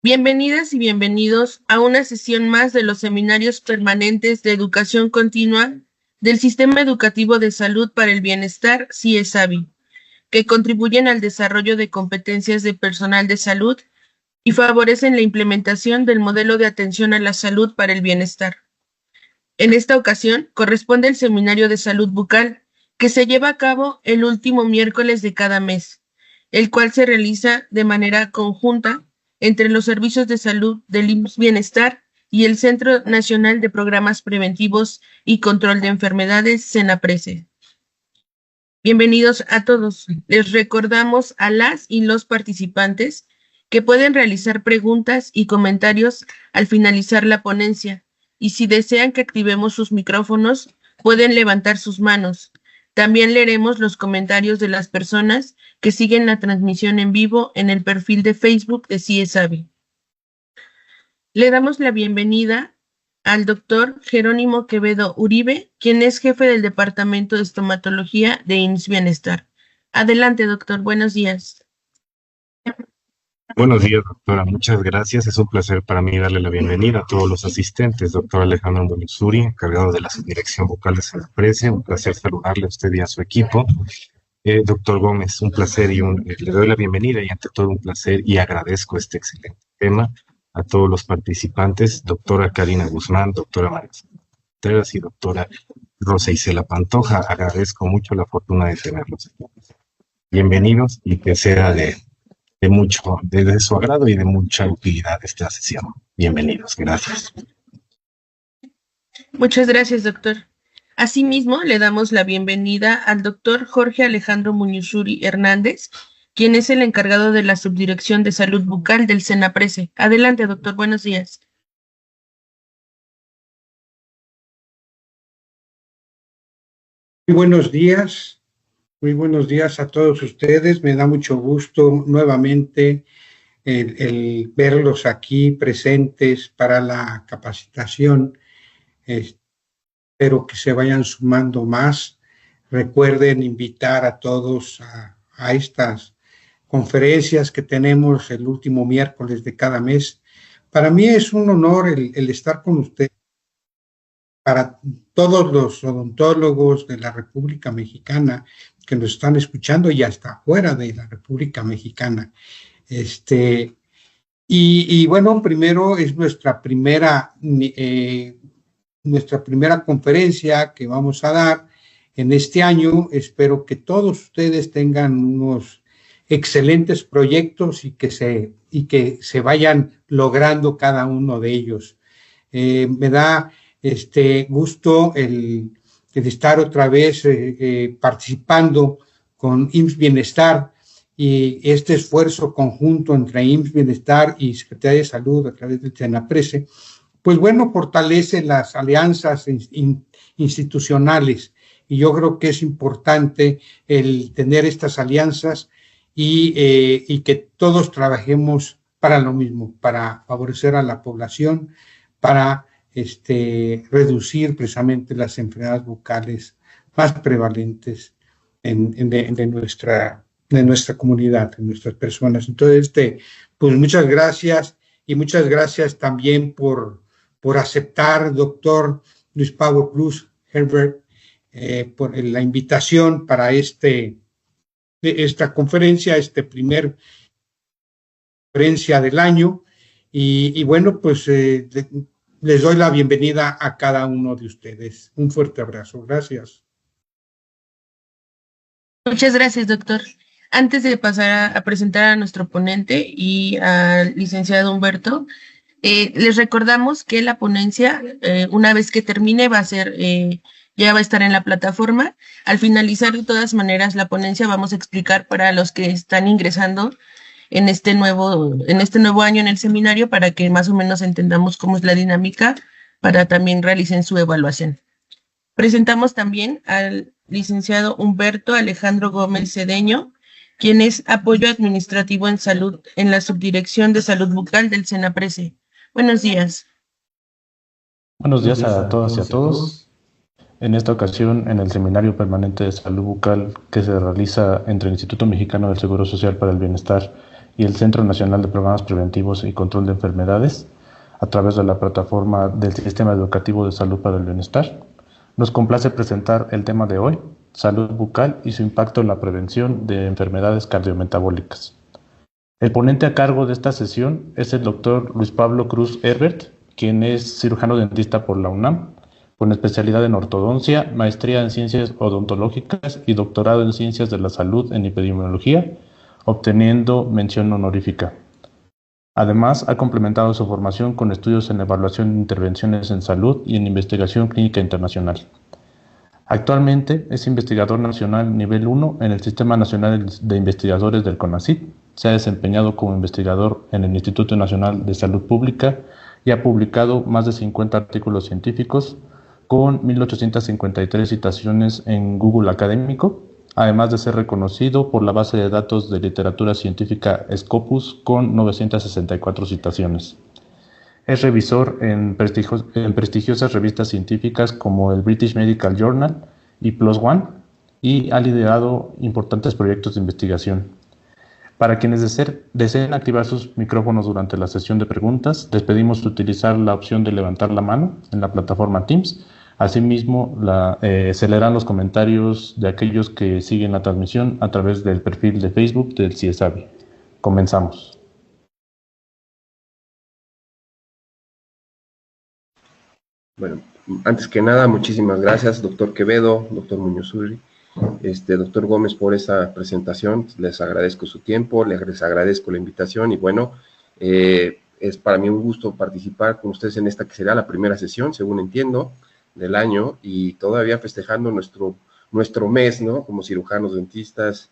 Bienvenidas y bienvenidos a una sesión más de los seminarios permanentes de educación continua del Sistema Educativo de Salud para el Bienestar, CIESABI, que contribuyen al desarrollo de competencias de personal de salud y favorecen la implementación del modelo de atención a la salud para el bienestar. En esta ocasión corresponde el Seminario de Salud Bucal, que se lleva a cabo el último miércoles de cada mes, el cual se realiza de manera conjunta entre los servicios de salud del IMSS Bienestar y el Centro Nacional de Programas Preventivos y Control de Enfermedades, CENAPRESE. Bienvenidos a todos. Les recordamos a las y los participantes que pueden realizar preguntas y comentarios al finalizar la ponencia, y si desean que activemos sus micrófonos, pueden levantar sus manos. También leeremos los comentarios de las personas que siguen la transmisión en vivo en el perfil de Facebook de CIESABI. Le damos la bienvenida al doctor Jerónimo Quevedo Uribe, quien es jefe del Departamento de Estomatología de IMSS Bienestar. Adelante, doctor. Buenos días. Buenos días, doctora. Muchas gracias. Es un placer para mí darle la bienvenida a todos los asistentes. Doctor Alejandro Muñozuri, encargado de la subdirección vocal de CENAPRESE. Un placer saludarle a usted y a su equipo. Doctor Gómez, un placer le doy la bienvenida y ante todo un placer y agradezco este excelente tema a todos los participantes. Doctora Karina Guzmán, doctora María Contreras y doctora Rosa Isela Pantoja. Agradezco mucho la fortuna de tenerlos aquí. Bienvenidos y que sea de su agrado y de mucha utilidad esta sesión. Bienvenidos, gracias. Muchas gracias, doctor. Asimismo, le damos la bienvenida al doctor Jorge Alejandro Muñozuri Hernández, quien es el encargado de la Subdirección de Salud Bucal del CENAPRESE. Adelante, doctor. Buenos días. Muy buenos días a todos ustedes. Me da mucho gusto nuevamente el verlos aquí presentes para la capacitación. Espero que se vayan sumando más. Recuerden invitar a todos a estas conferencias que tenemos el último miércoles de cada mes. Para mí es un honor el estar con ustedes. Para todos los odontólogos de la República Mexicana que nos están escuchando y hasta fuera de la República Mexicana. Y bueno, primero es nuestra primera conferencia que vamos a dar en este año. Espero que todos ustedes tengan unos excelentes proyectos y que se vayan logrando cada uno de ellos. Me da gusto el estar otra vez participando con IMSS Bienestar y este esfuerzo conjunto entre IMSS Bienestar y Secretaría de Salud a través del CENAPRESE, pues bueno, fortalece las alianzas institucionales y yo creo que es importante el tener estas alianzas y que todos trabajemos para lo mismo, para favorecer a la población, para reducir precisamente las enfermedades bucales más prevalentes de nuestra comunidad, de nuestras personas. Entonces, pues muchas gracias y muchas gracias también por aceptar, doctor Luis Pablo Cruz Herbert, por la invitación para esta conferencia, primer conferencia del año. Y bueno, pues les doy la bienvenida a cada uno de ustedes. Un fuerte abrazo. Gracias. Muchas gracias, doctor. Antes de pasar a presentar a nuestro ponente y al licenciado Humberto, les recordamos que la ponencia, una vez que termine, ya va a estar en la plataforma. Al finalizar, de todas maneras, la ponencia vamos a explicar para los que están ingresando en este nuevo año en el seminario para que más o menos entendamos cómo es la dinámica para también realicen su evaluación. Presentamos también al licenciado Humberto Alejandro Gómez Cedeño, quien es apoyo administrativo en salud en la Subdirección de Salud Bucal del CENAPRESE. Buenos días. Buenos días a todas y a todos. En esta ocasión, en el Seminario Permanente de Salud Bucal que se realiza entre el Instituto Mexicano del Seguro Social para el Bienestar y el Centro Nacional de Programas Preventivos y Control de Enfermedades a través de la plataforma del Sistema Educativo de Salud para el Bienestar. Nos complace presentar el tema de hoy, salud bucal y su impacto en la prevención de enfermedades cardiometabólicas. El ponente a cargo de esta sesión es el doctor Luis Pablo Cruz Herbert, quien es cirujano dentista por la UNAM, con especialidad en ortodoncia, maestría en ciencias odontológicas y doctorado en ciencias de la salud en epidemiología, obteniendo mención honorífica. Además, ha complementado su formación con estudios en evaluación de intervenciones en salud y en investigación clínica internacional. Actualmente es investigador nacional nivel 1 en el Sistema Nacional de Investigadores del CONACYT. Se ha desempeñado como investigador en el Instituto Nacional de Salud Pública y ha publicado más de 50 artículos científicos con 1.853 citaciones en Google Académico, además de ser reconocido por la base de datos de literatura científica Scopus con 964 citaciones. Es revisor en prestigiosas revistas científicas como el British Medical Journal y PLOS ONE y ha liderado importantes proyectos de investigación. Para quienes deseen activar sus micrófonos durante la sesión de preguntas, les pedimos utilizar la opción de levantar la mano en la plataforma Teams. Asimismo, se leerán los comentarios de aquellos que siguen la transmisión a través del perfil de Facebook del CIESAVI. Comenzamos. Bueno, antes que nada, muchísimas gracias, doctor Quevedo, doctor Muñoz Urri, doctor Gómez, por esta presentación. Les agradezco su tiempo, les agradezco la invitación y bueno, es para mí un gusto participar con ustedes en esta que será la primera sesión, según entiendo, del año y todavía festejando nuestro mes, ¿no? Como cirujanos dentistas,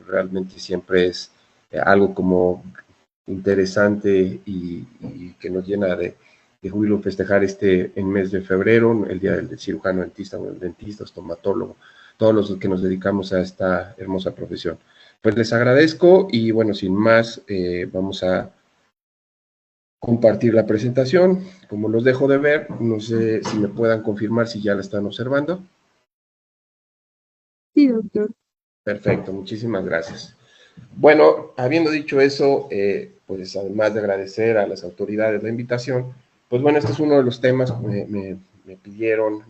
realmente siempre es algo como interesante y que nos llena de júbilo festejar en mes de febrero, el día del cirujano dentista, o el dentista, estomatólogo, todos los que nos dedicamos a esta hermosa profesión. Pues les agradezco y bueno, sin más, vamos a compartir la presentación. Como los dejo de ver, no sé si me puedan confirmar si ya la están observando. Sí, doctor. Perfecto, muchísimas gracias. Bueno, habiendo dicho eso, pues además de agradecer a las autoridades la invitación, pues bueno, este es uno de los temas, me pidieron,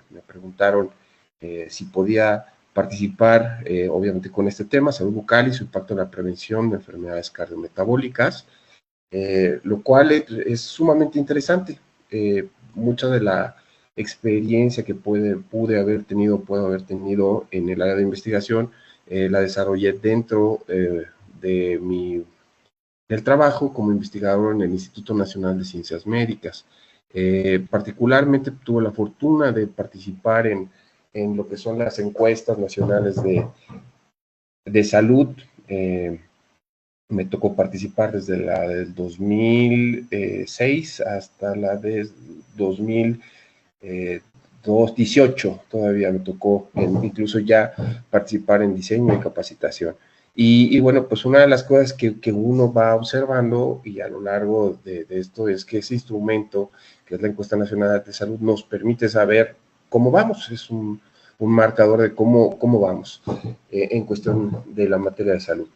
me preguntaron si podía participar, obviamente con este tema, salud bucal y su impacto en la prevención de enfermedades cardiometabólicas, lo cual es sumamente interesante. Mucha de la experiencia que puedo haber tenido en el área de investigación, la desarrollé dentro del trabajo como investigador en el Instituto Nacional de Ciencias Médicas. Particularmente tuve la fortuna de participar en lo que son las encuestas nacionales de salud. Me tocó participar desde la del 2006 hasta la de 2018, todavía me tocó incluso ya participar en diseño y capacitación. Y bueno, pues una de las cosas que uno va observando y a lo largo de esto es que ese instrumento, que es la Encuesta Nacional de Salud, nos permite saber cómo vamos, es un marcador de cómo vamos en cuestión de la materia de salud.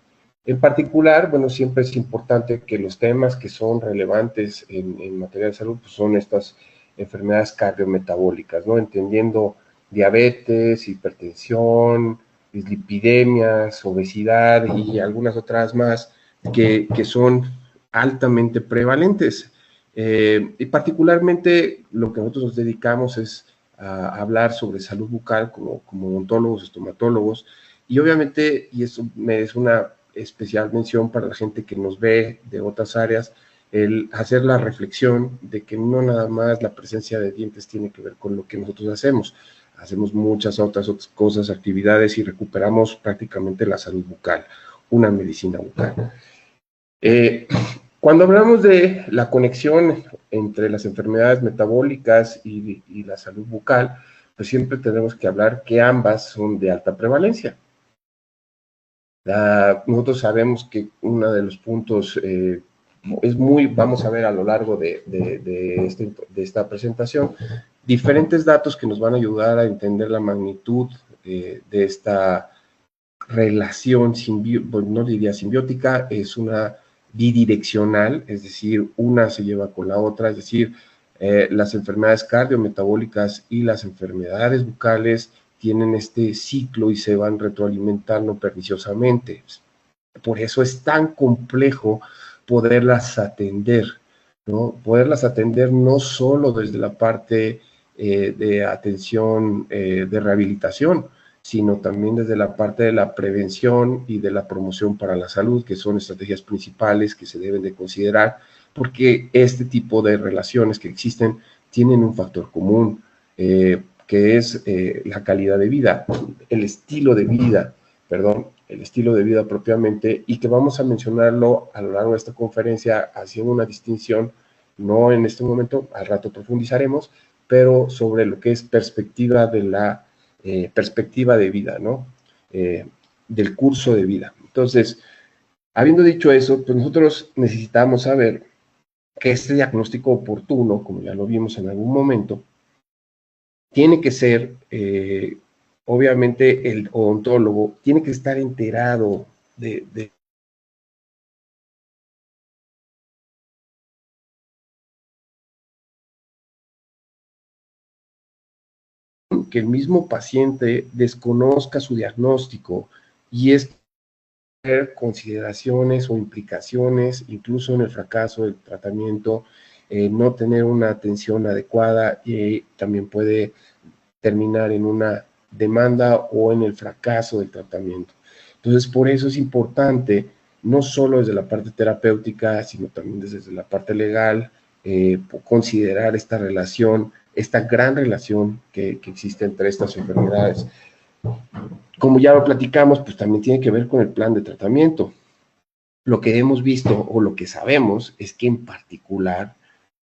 En particular, bueno, siempre es importante que los temas que son relevantes en materia de salud pues son estas enfermedades cardiometabólicas, ¿no? Entendiendo diabetes, hipertensión, dislipidemias, obesidad y algunas otras más que son altamente prevalentes. Y particularmente lo que nosotros nos dedicamos es a hablar sobre salud bucal como odontólogos, estomatólogos, y obviamente, y eso es una especial mención para la gente que nos ve de otras áreas, el hacer la reflexión de que no nada más la presencia de dientes tiene que ver con lo que nosotros hacemos muchas otras cosas, actividades y recuperamos prácticamente la salud bucal, una medicina bucal. Cuando hablamos de la conexión entre las enfermedades metabólicas y la salud bucal, pues siempre tenemos que hablar que ambas son de alta prevalencia. Nosotros sabemos que uno de los puntos vamos a ver a lo largo de esta presentación, diferentes datos que nos van a ayudar a entender la magnitud de esta relación, bueno, no diría simbiótica, es una bidireccional, es decir, una se lleva con la otra, es decir, las enfermedades cardiometabólicas y las enfermedades bucales tienen este ciclo y se van retroalimentando perniciosamente. Por eso es tan complejo poderlas atender, ¿no? Poderlas atender no solo desde la parte de atención de rehabilitación, sino también desde la parte de la prevención y de la promoción para la salud, que son estrategias principales que se deben de considerar, porque este tipo de relaciones que existen tienen un factor común, que es la calidad de vida, el estilo de vida, perdón, el estilo de vida propiamente, y que vamos a mencionarlo a lo largo de esta conferencia haciendo una distinción, no en este momento, al rato profundizaremos, pero sobre lo que es perspectiva de la perspectiva de vida, ¿no? Del curso de vida. Entonces, habiendo dicho eso, pues nosotros necesitamos saber que este diagnóstico oportuno, como ya lo vimos en algún momento, tiene que ser, obviamente, el odontólogo tiene que estar enterado de que el mismo paciente desconozca su diagnóstico y es consideraciones o implicaciones, incluso en el fracaso del tratamiento, no tener una atención adecuada y también puede terminar en una demanda o en el fracaso del tratamiento. Entonces, por eso es importante, no solo desde la parte terapéutica, sino también desde la parte legal, considerar esta relación, esta gran relación que existe entre estas enfermedades. Como ya lo platicamos, pues también tiene que ver con el plan de tratamiento. Lo que hemos visto o lo que sabemos es que en particular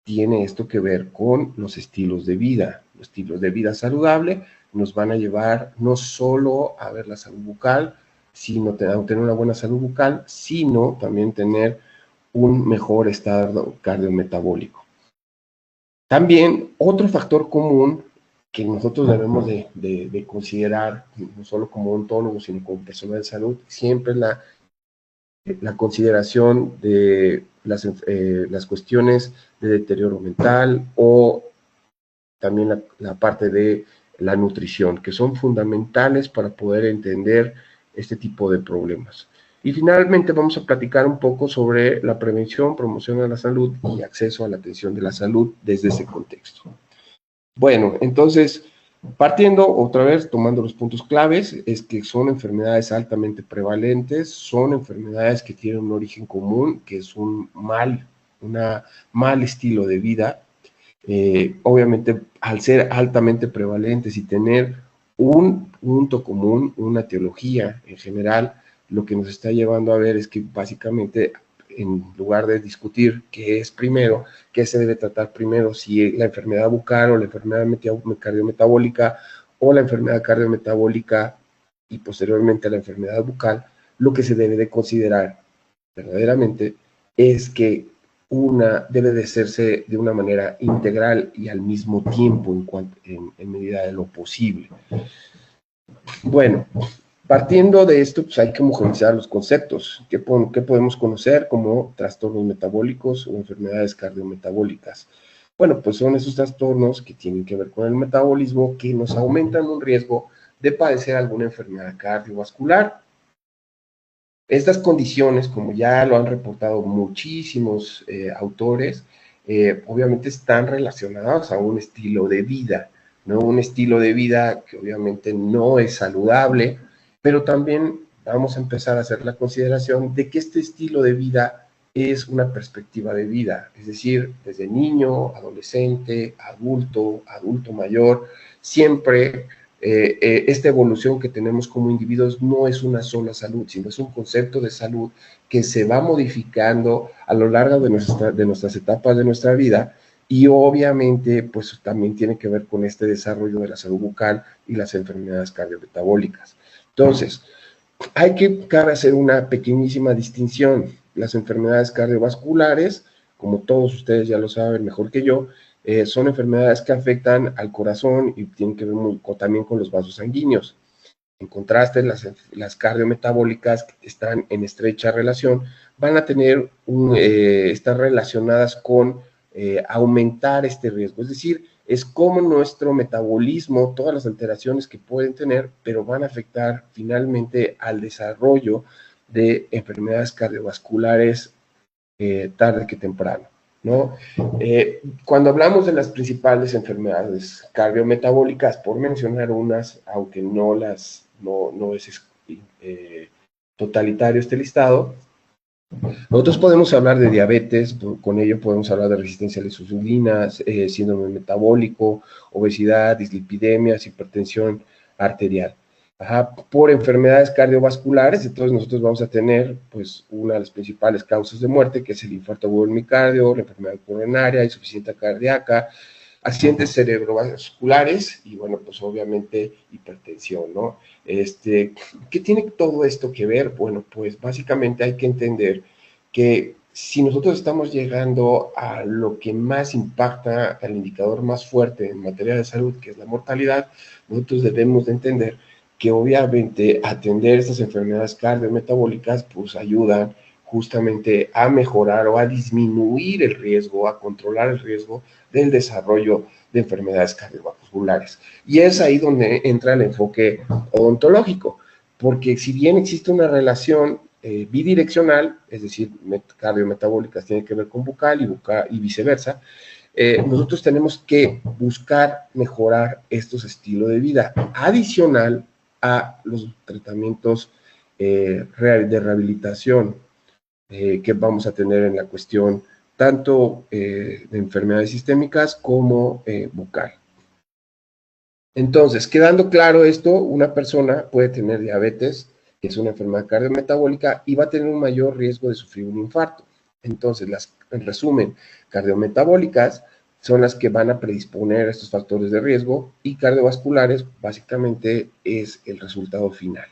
tiene esto que ver con los estilos de vida. Los estilos de vida saludable nos van a llevar no solo a ver la salud bucal, sino a tener una buena salud bucal, sino también tener un mejor estado cardiometabólico. También otro factor común que nosotros debemos de considerar, no solo como odontólogos, sino como personal de salud, siempre la consideración de las cuestiones de deterioro mental o también la parte de la nutrición, que son fundamentales para poder entender este tipo de problemas. Y finalmente vamos a platicar un poco sobre la prevención, promoción de la salud y acceso a la atención de la salud desde ese contexto. Bueno, entonces, partiendo otra vez, tomando los puntos claves, es que son enfermedades altamente prevalentes, son enfermedades que tienen un origen común, que es un mal estilo de vida. Obviamente, al ser altamente prevalentes y tener un punto común, una etiología en general, lo que nos está llevando a ver es que básicamente, en lugar de discutir qué es primero, qué se debe tratar primero, si la enfermedad bucal o la enfermedad cardiometabólica o la enfermedad cardiometabólica y posteriormente la enfermedad bucal, lo que se debe de considerar verdaderamente es que una debe de hacerse de una manera integral y al mismo tiempo en medida de lo posible. Bueno, partiendo de esto, pues hay que homogeneizar los conceptos. ¿Qué podemos conocer como trastornos metabólicos o enfermedades cardiometabólicas? Bueno, pues son esos trastornos que tienen que ver con el metabolismo que nos aumentan un riesgo de padecer alguna enfermedad cardiovascular. Estas condiciones, como ya lo han reportado muchísimos autores, obviamente están relacionadas a un estilo de vida, ¿no? Un estilo de vida que obviamente no es saludable, pero también vamos a empezar a hacer la consideración de que este estilo de vida es una perspectiva de vida, es decir, desde niño, adolescente, adulto mayor, siempre esta evolución que tenemos como individuos no es una sola salud, sino es un concepto de salud que se va modificando a lo largo de nuestras etapas de nuestra vida y obviamente pues también tiene que ver con este desarrollo de la salud bucal y las enfermedades cardiometabólicas. Entonces, cabe hacer una pequeñísima distinción. Las enfermedades cardiovasculares, como todos ustedes ya lo saben mejor que yo, son enfermedades que afectan al corazón y tienen que ver también con los vasos sanguíneos. En contraste, las cardiometabólicas que están en estrecha relación van a tener estar relacionadas con aumentar este riesgo. Es decir, es como nuestro metabolismo, todas las alteraciones que pueden tener, pero van a afectar finalmente al desarrollo de enfermedades cardiovasculares tarde que temprano, ¿no? Cuando hablamos de las principales enfermedades cardiometabólicas, por mencionar unas, aunque no es totalitario este listado, nosotros podemos hablar de diabetes, con ello podemos hablar de resistencia a la insulina, síndrome metabólico, obesidad, dislipidemias, hipertensión arterial. Por enfermedades cardiovasculares, entonces nosotros vamos a tener pues una de las principales causas de muerte, que es el infarto agudo del miocardio, la enfermedad coronaria, insuficiencia cardíaca, accidentes cerebrovasculares y bueno, pues obviamente hipertensión, ¿no? ¿Qué tiene todo esto que ver? Bueno, pues básicamente hay que entender que si nosotros estamos llegando a lo que más impacta, al indicador más fuerte en materia de salud, que es la mortalidad, nosotros debemos de entender que obviamente atender estas enfermedades cardiometabólicas pues ayudan justamente a mejorar o a disminuir el riesgo, a controlar el riesgo del desarrollo de enfermedades cardiovasculares. Y es ahí donde entra el enfoque odontológico, porque si bien existe una relación bidireccional, es decir, cardiometabólicas tienen que ver con bucal y viceversa, nosotros tenemos que buscar mejorar estos estilos de vida, adicional a los tratamientos de rehabilitación que vamos a tener en la cuestión tanto de enfermedades sistémicas como bucal. Entonces, quedando claro esto, una persona puede tener diabetes, que es una enfermedad cardiometabólica, y va a tener un mayor riesgo de sufrir un infarto. Entonces, en resumen, cardiometabólicas son las que van a predisponer a estos factores de riesgo, y cardiovasculares básicamente es el resultado final.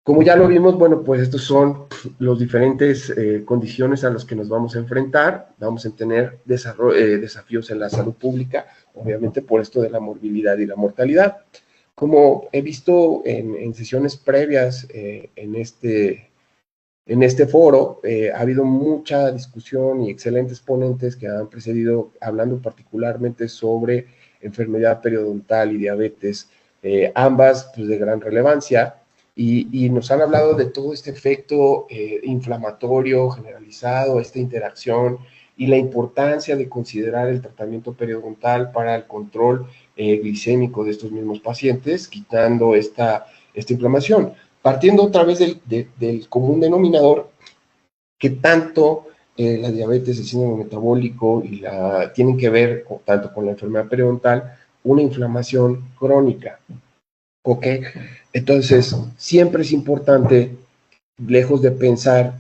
Como ya lo vimos, bueno, pues estos son los diferentes condiciones a las que nos vamos a enfrentar. Vamos a tener desafíos en la salud pública, obviamente por esto de la morbilidad y la mortalidad. Como he visto en sesiones previas en este foro, ha habido mucha discusión y excelentes ponentes que han precedido hablando particularmente sobre enfermedad periodontal y diabetes, ambas pues, de gran relevancia. Y nos han hablado de todo este efecto inflamatorio generalizado, esta interacción y la importancia de considerar el tratamiento periodontal para el control glicémico de estos mismos pacientes, quitando esta inflamación. Partiendo otra vez del común denominador, que tanto la diabetes, el síndrome metabólico tienen que ver tanto con la enfermedad periodontal, una inflamación crónica. ¿Ok? Entonces, siempre es importante, lejos de pensar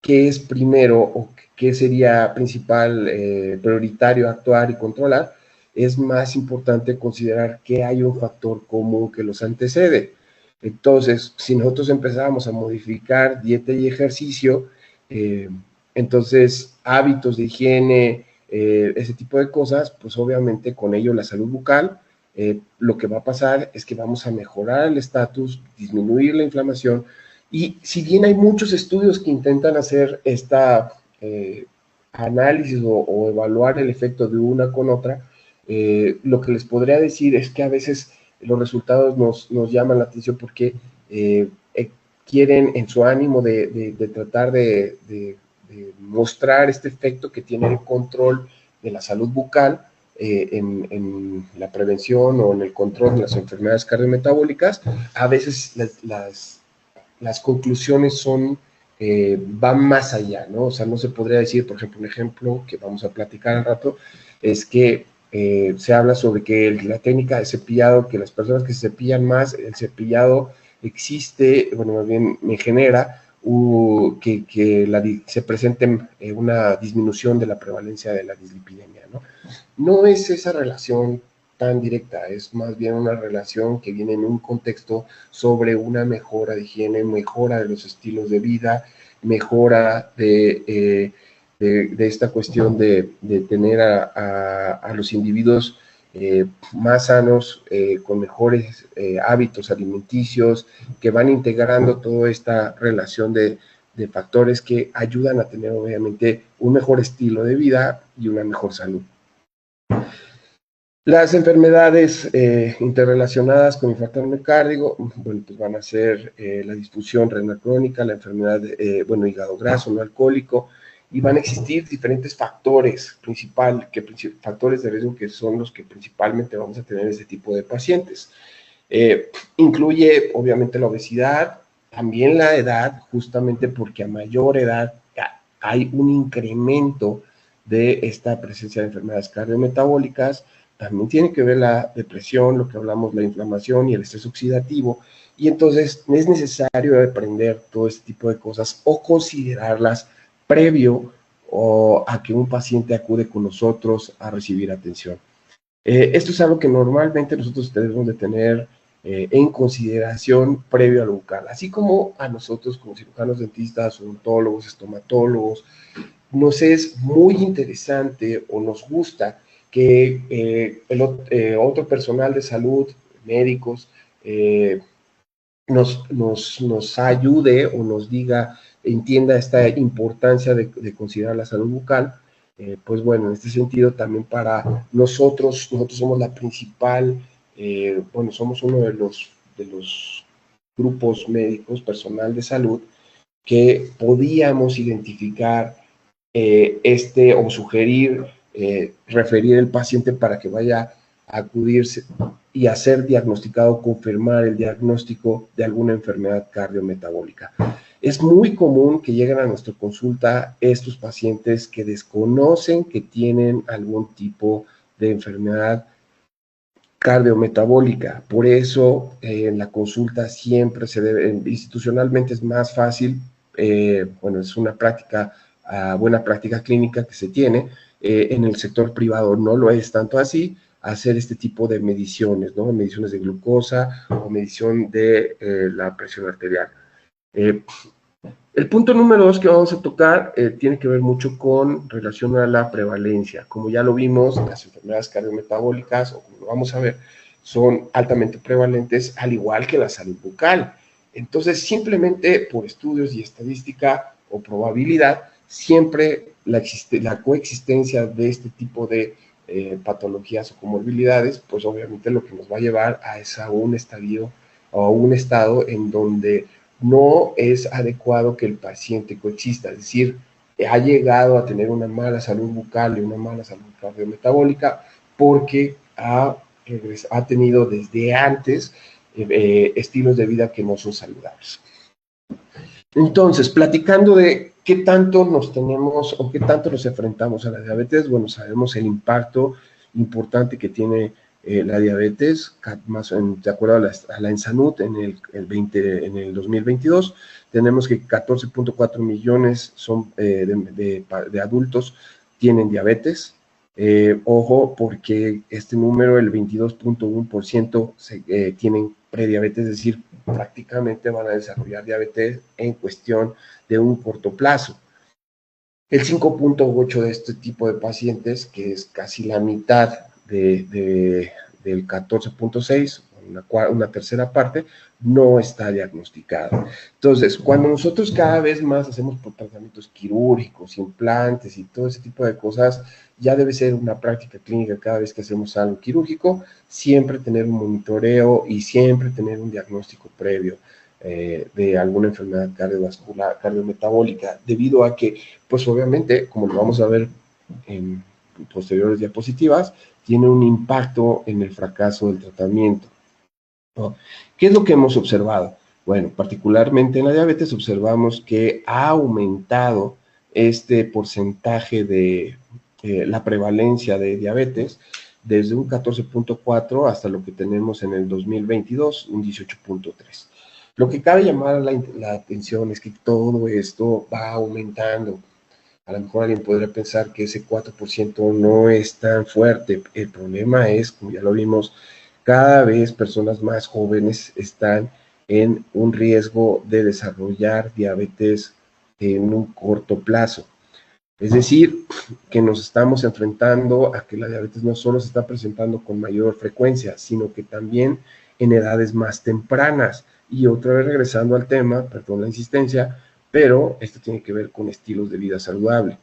qué es primero o qué sería principal, prioritario actuar y controlar, es más importante considerar que hay un factor común que los antecede. Entonces, si nosotros empezamos a modificar dieta y ejercicio, entonces hábitos de higiene, ese tipo de cosas, pues obviamente con ello la salud bucal, lo que va a pasar es que vamos a mejorar el estatus, disminuir la inflamación, y si bien hay muchos estudios que intentan hacer esta análisis o evaluar el efecto de una con otra, lo que les podría decir es que a veces los resultados nos llaman la atención porque quieren en su ánimo de tratar de mostrar este efecto que tiene el control de la salud bucal, en la prevención o en el control de las enfermedades cardiometabólicas. A veces las conclusiones van más allá, ¿no? O sea, no se podría decir, por ejemplo, un ejemplo que vamos a platicar al rato, es que se habla sobre que la técnica de cepillado, que las personas que se cepillan más, el cepillado existe, bueno, más bien me genera que se presente una disminución de la prevalencia de la dislipidemia, ¿no? No es esa relación tan directa, es más bien una relación que viene en un contexto sobre una mejora de higiene, mejora de los estilos de vida, mejora de esta cuestión de tener a los individuos más sanos, con mejores hábitos alimenticios, que van integrando toda esta relación de factores que ayudan a tener obviamente un mejor estilo de vida y una mejor salud. Las enfermedades interrelacionadas con infarto al miocardio, bueno, pues van a ser la disfunción renal crónica, la enfermedad, hígado graso no alcohólico, y van a existir diferentes factores factores de riesgo que son los que principalmente vamos a tener en este tipo de pacientes. Incluye obviamente la obesidad, también la edad, justamente porque a mayor edad hay un incremento de esta presencia de enfermedades cardiometabólicas. También tiene que ver la depresión, lo que hablamos, la inflamación y el estrés oxidativo, y entonces es necesario aprender todo este tipo de cosas o considerarlas previo a que un paciente acude con nosotros a recibir atención. Esto es algo que normalmente nosotros debemos de tener en consideración previo al bucal, así como a nosotros como cirujanos dentistas, odontólogos, estomatólogos, nos es muy interesante o nos gusta que otro personal de salud, médicos, nos ayude o nos diga, entienda esta importancia de considerar la salud bucal. Pues bueno, en este sentido también para nosotros somos la principal, somos uno de los grupos médicos, personal de salud, que podíamos identificar o sugerir, referir el paciente para que vaya a acudirse y a ser diagnosticado, confirmar el diagnóstico de alguna enfermedad cardiometabólica. Es muy común que lleguen a nuestra consulta estos pacientes que desconocen que tienen algún tipo de enfermedad cardiometabólica. Por eso en la consulta siempre se debe, institucionalmente es más fácil, es una práctica, buena práctica clínica que se tiene. En el sector privado no lo es tanto así, hacer este tipo de mediciones, ¿no? Mediciones de glucosa o medición de la presión arterial. El punto número 2 que vamos a tocar tiene que ver mucho con relación a la prevalencia. Como ya lo vimos, las enfermedades cardiometabólicas, o como lo vamos a ver, son altamente prevalentes, al igual que la salud bucal. Entonces, simplemente por estudios y estadística o probabilidad, siempre la coexistencia de este tipo de patologías o comorbilidades, pues obviamente lo que nos va a llevar a un estadio o un estado en donde no es adecuado que el paciente coexista, es decir, ha llegado a tener una mala salud bucal y una mala salud cardiometabólica porque ha tenido desde antes estilos de vida que no son saludables. Entonces, platicando de qué tanto nos tenemos o qué tanto nos enfrentamos a la diabetes, bueno, sabemos el impacto importante que tiene la diabetes, de acuerdo a la ENSANUD en el 2022, tenemos que 14.4 millones de adultos tienen diabetes. Ojo, porque este número, el 22.1%, tienen prediabetes, es decir, prácticamente van a desarrollar diabetes en cuestión de un corto plazo. El 5.8 de este tipo de pacientes, que es casi la mitad del 14.6, una tercera parte, no está diagnosticado. Entonces, cuando nosotros cada vez más hacemos tratamientos quirúrgicos, implantes y todo ese tipo de cosas, ya debe ser una práctica clínica cada vez que hacemos algo quirúrgico, siempre tener un monitoreo y siempre tener un diagnóstico previo de alguna enfermedad cardiovascular, cardiometabólica, debido a que, pues obviamente, como lo vamos a ver en posteriores diapositivas, tiene un impacto en el fracaso del tratamiento, ¿no? ¿Qué es lo que hemos observado? Bueno, particularmente en la diabetes observamos que ha aumentado este porcentaje de la prevalencia de diabetes desde un 14.4 hasta lo que tenemos en el 2022, un 18.3. Lo que cabe llamar la atención es que todo esto va aumentando. A lo mejor alguien podría pensar que ese 4% no es tan fuerte. El problema es, como ya lo vimos, cada vez personas más jóvenes están en un riesgo de desarrollar diabetes en un corto plazo. Es decir, que nos estamos enfrentando a que la diabetes no solo se está presentando con mayor frecuencia, sino que también en edades más tempranas. Y otra vez regresando al tema, perdón la insistencia, pero esto tiene que ver con estilos de vida saludable.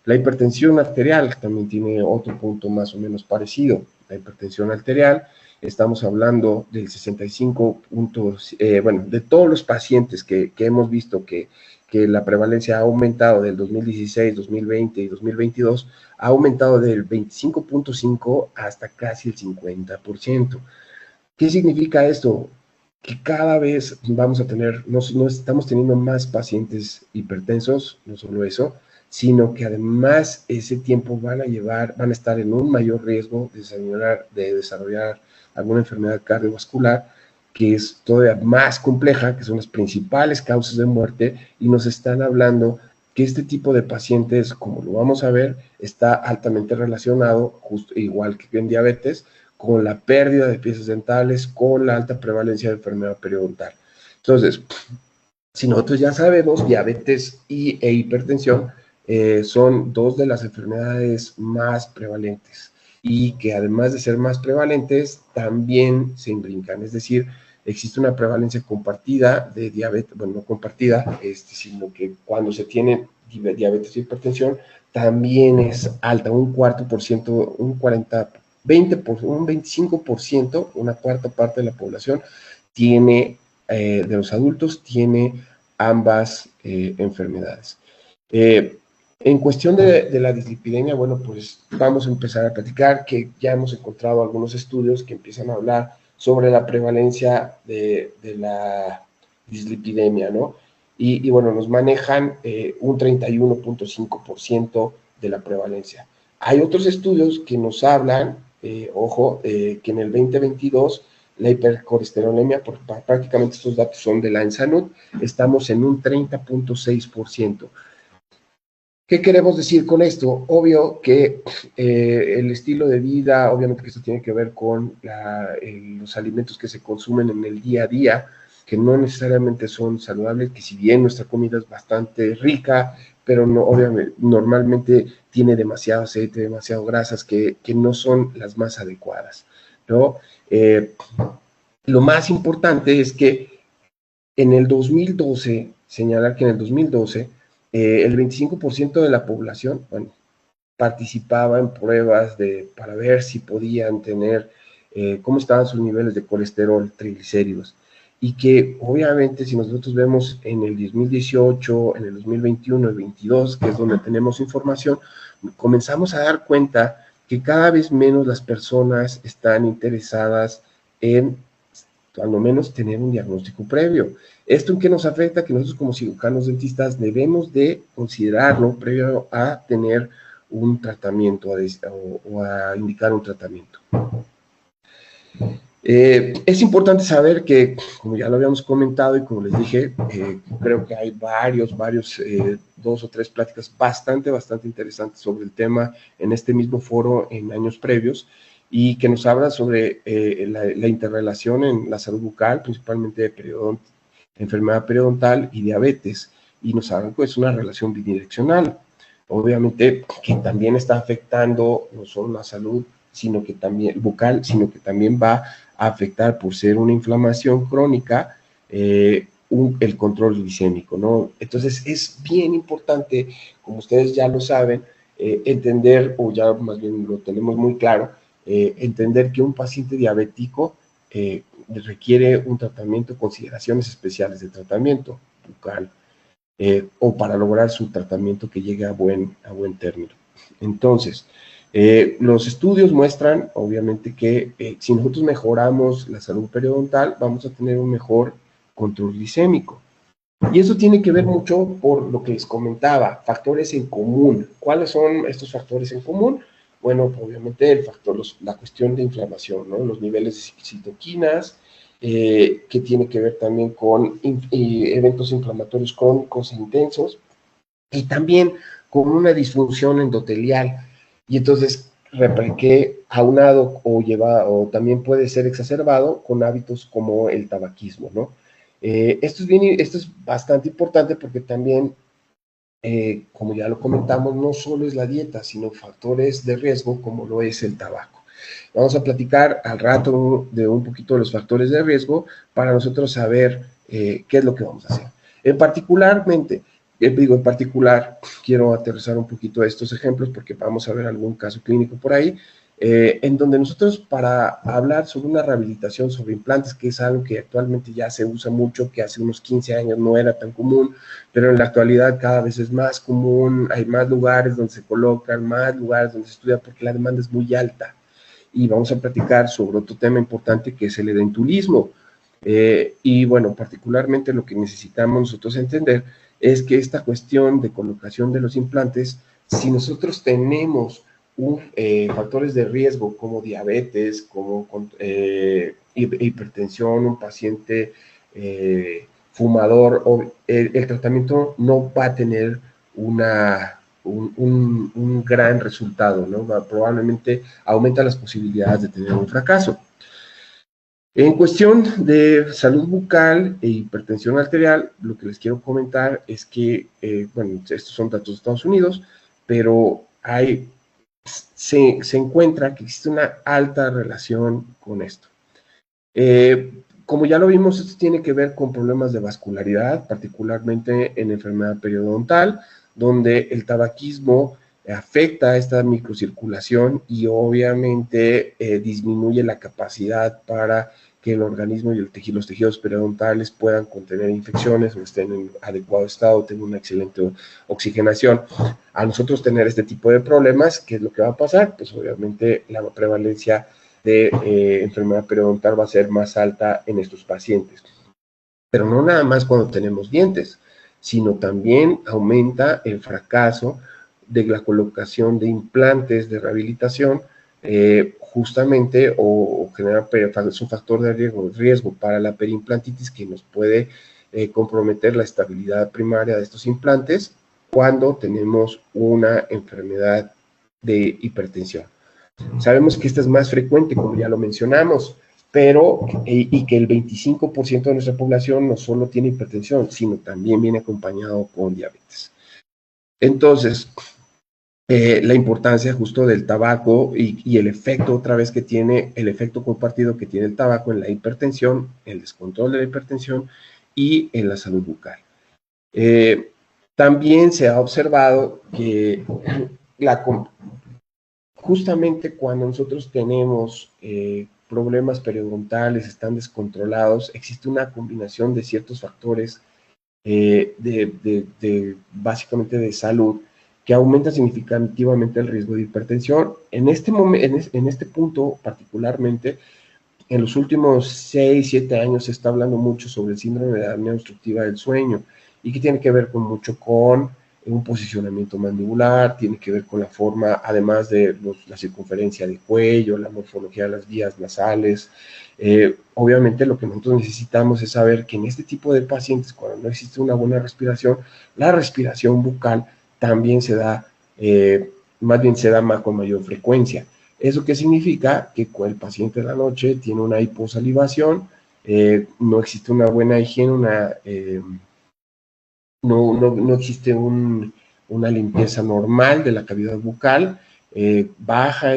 La hipertensión arterial también tiene otro punto más o menos parecido. La hipertensión arterial, estamos hablando del 65 puntos, bueno, de todos los pacientes que hemos visto que la prevalencia ha aumentado del 2016, 2020 y 2022, ha aumentado del 25.5 hasta casi el 50%. ¿Qué significa esto? Que cada vez vamos a tener, no estamos teniendo más pacientes hipertensos, no solo eso, sino que además ese tiempo van a estar en un mayor riesgo de desarrollar alguna enfermedad cardiovascular, que es todavía más compleja, que son las principales causas de muerte, y nos están hablando que este tipo de pacientes, como lo vamos a ver, está altamente relacionado, justo igual que en diabetes, con la pérdida de piezas dentales, con la alta prevalencia de enfermedad periodontal. Entonces, si nosotros ya sabemos, diabetes e hipertensión son dos de las enfermedades más prevalentes y que además de ser más prevalentes, también se imbrican, es decir, existe una prevalencia compartida de diabetes, bueno, no compartida, sino que cuando se tiene diabetes e hipertensión, también es alta, un 4%, un 40%, un 25%, una cuarta parte de la población tiene, de los adultos, tiene ambas enfermedades. En cuestión de la dislipidemia, bueno, pues vamos a empezar a platicar que ya hemos encontrado algunos estudios que empiezan a hablar sobre la prevalencia de la dislipidemia, ¿no? Y bueno, nos manejan un 31.5% de la prevalencia. Hay otros estudios que nos hablan, ojo, que en el 2022 la hipercolesterolemia, porque prácticamente estos datos son de la ENSANUD, estamos en un 30.6%. ¿Qué queremos decir con esto? Obvio que el estilo de vida, obviamente que esto tiene que ver con los alimentos que se consumen en el día a día, que no necesariamente son saludables, que si bien nuestra comida es bastante rica, pero no, obviamente, normalmente tiene demasiado aceite, demasiado grasas, que no son las más adecuadas, ¿no? Lo más importante es que en el 2012, señalar que en el 2012, el 25% de la población, bueno, participaba en pruebas para ver si podían tener, cómo estaban sus niveles de colesterol, triglicéridos. Y que obviamente si nosotros vemos en el 2018, en el 2021, el 2022, que es donde tenemos información, comenzamos a dar cuenta que cada vez menos las personas están interesadas en, al menos, tener un diagnóstico previo. ¿Esto en qué nos afecta? Que nosotros como cirujanos dentistas debemos de considerarlo previo a tener un tratamiento o a indicar un tratamiento. Es importante saber que, como ya lo habíamos comentado y como les dije, creo que hay varios, 2 o 3 pláticas bastante interesantes sobre el tema en este mismo foro en años previos, y que nos habla sobre la interrelación en la salud bucal, principalmente de enfermedad periodontal y diabetes, y nos hablan que es una relación bidireccional. Obviamente que también está afectando no solo la salud sino que también bucal, sino que también va a afectar, por ser una inflamación crónica, el control glicémico, ¿no? Entonces es bien importante, como ustedes ya lo saben, entender, o ya más bien lo tenemos muy claro, entender que un paciente diabético requiere un tratamiento, consideraciones especiales de tratamiento bucal, o para lograr su tratamiento que llegue a buen término. Entonces, los estudios muestran, obviamente, que si nosotros mejoramos la salud periodontal, vamos a tener un mejor control glicémico. Y eso tiene que ver mucho por lo que les comentaba, factores en común. ¿Cuáles son estos factores en común? Bueno, obviamente la cuestión de inflamación, ¿no? Los niveles de citoquinas, que tiene que ver también con eventos inflamatorios crónicos e intensos, y también con una disfunción endotelial. Y entonces, que aunado o también puede ser exacerbado con hábitos como el tabaquismo, ¿no? Esto es bastante importante porque también como ya lo comentamos, no solo es la dieta, sino factores de riesgo como lo es el tabaco. Vamos a platicar al rato de un poquito de los factores de riesgo para nosotros saber qué es lo que vamos a hacer. En particular, quiero aterrizar un poquito estos ejemplos porque vamos a ver algún caso clínico por ahí, en donde nosotros, para hablar sobre una rehabilitación sobre implantes, que es algo que actualmente ya se usa mucho, que hace unos 15 años no era tan común, pero en la actualidad cada vez es más común, hay más lugares donde se colocan, más lugares donde se estudia porque la demanda es muy alta. Y vamos a platicar sobre otro tema importante que es el edentulismo. Y bueno, particularmente lo que necesitamos nosotros entender es que esta cuestión de colocación de los implantes, si nosotros tenemos factores de riesgo como diabetes, como hipertensión, un paciente fumador, el tratamiento no va a tener un gran resultado, ¿no? Probablemente aumenta las posibilidades de tener un fracaso. En cuestión de salud bucal e hipertensión arterial, lo que les quiero comentar es que, bueno, estos son datos de Estados Unidos, pero se encuentra que existe una alta relación con esto. Como ya lo vimos, esto tiene que ver con problemas de vascularidad, particularmente en enfermedad periodontal, donde el tabaquismo afecta a esta microcirculación y obviamente disminuye la capacidad para que el organismo y los tejidos periodontales puedan contener infecciones o estén en adecuado estado, tengan una excelente oxigenación. A nosotros tener este tipo de problemas, ¿qué es lo que va a pasar? Pues obviamente la prevalencia de enfermedad periodontal va a ser más alta en estos pacientes. Pero no nada más cuando tenemos dientes, sino también aumenta el fracaso de la colocación de implantes de rehabilitación, justamente, o genera es un factor de riesgo para la periimplantitis que nos puede comprometer la estabilidad primaria de estos implantes cuando tenemos una enfermedad de hipertensión. Sabemos que esta es más frecuente, como ya lo mencionamos, pero y que el 25% de nuestra población no solo tiene hipertensión, sino también viene acompañado con diabetes. Entonces, la importancia justo del tabaco y el efecto otra vez que tiene, el efecto compartido que tiene el tabaco en la hipertensión, el descontrol de la hipertensión y en la salud bucal. También se ha observado que justamente cuando nosotros tenemos problemas periodontales, están descontrolados, existe una combinación de ciertos factores básicamente de salud que aumenta significativamente el riesgo de hipertensión. En este punto particularmente, en los últimos 6, 7 años se está hablando mucho sobre el síndrome de apnea obstructiva del sueño y que tiene que ver mucho con un posicionamiento mandibular, tiene que ver con la forma, además de la circunferencia del cuello, la morfología de las vías nasales. Obviamente lo que nosotros necesitamos es saber que en este tipo de pacientes, cuando no existe una buena respiración, la respiración bucal también se da, más bien se da más con mayor frecuencia. ¿Eso qué significa? Que el paciente de la noche tiene una hiposalivación, no existe una buena higiene, no existe una limpieza normal de la cavidad bucal, baja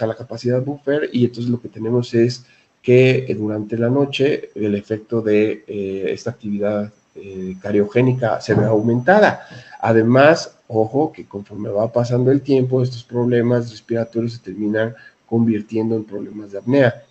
la capacidad buffer y entonces lo que tenemos es que durante la noche el efecto de esta actividad cariogénica se ve aumentada. Además, ojo, que conforme va pasando el tiempo, estos problemas respiratorios se terminan convirtiendo en problemas de apnea.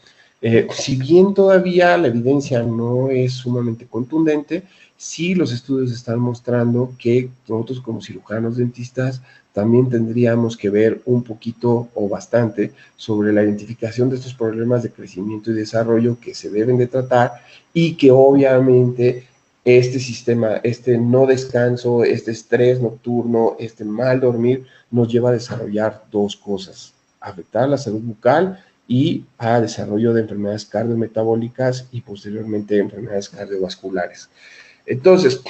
Si bien todavía la evidencia no es sumamente contundente, sí los estudios están mostrando que nosotros como cirujanos dentistas también tendríamos que ver un poquito o bastante sobre la identificación de estos problemas de crecimiento y desarrollo que se deben de tratar y que obviamente este sistema, este no descanso, este estrés nocturno, este mal dormir, nos lleva a desarrollar dos cosas: afectar la salud bucal y a desarrollo de enfermedades cardiometabólicas y posteriormente enfermedades cardiovasculares. Entonces,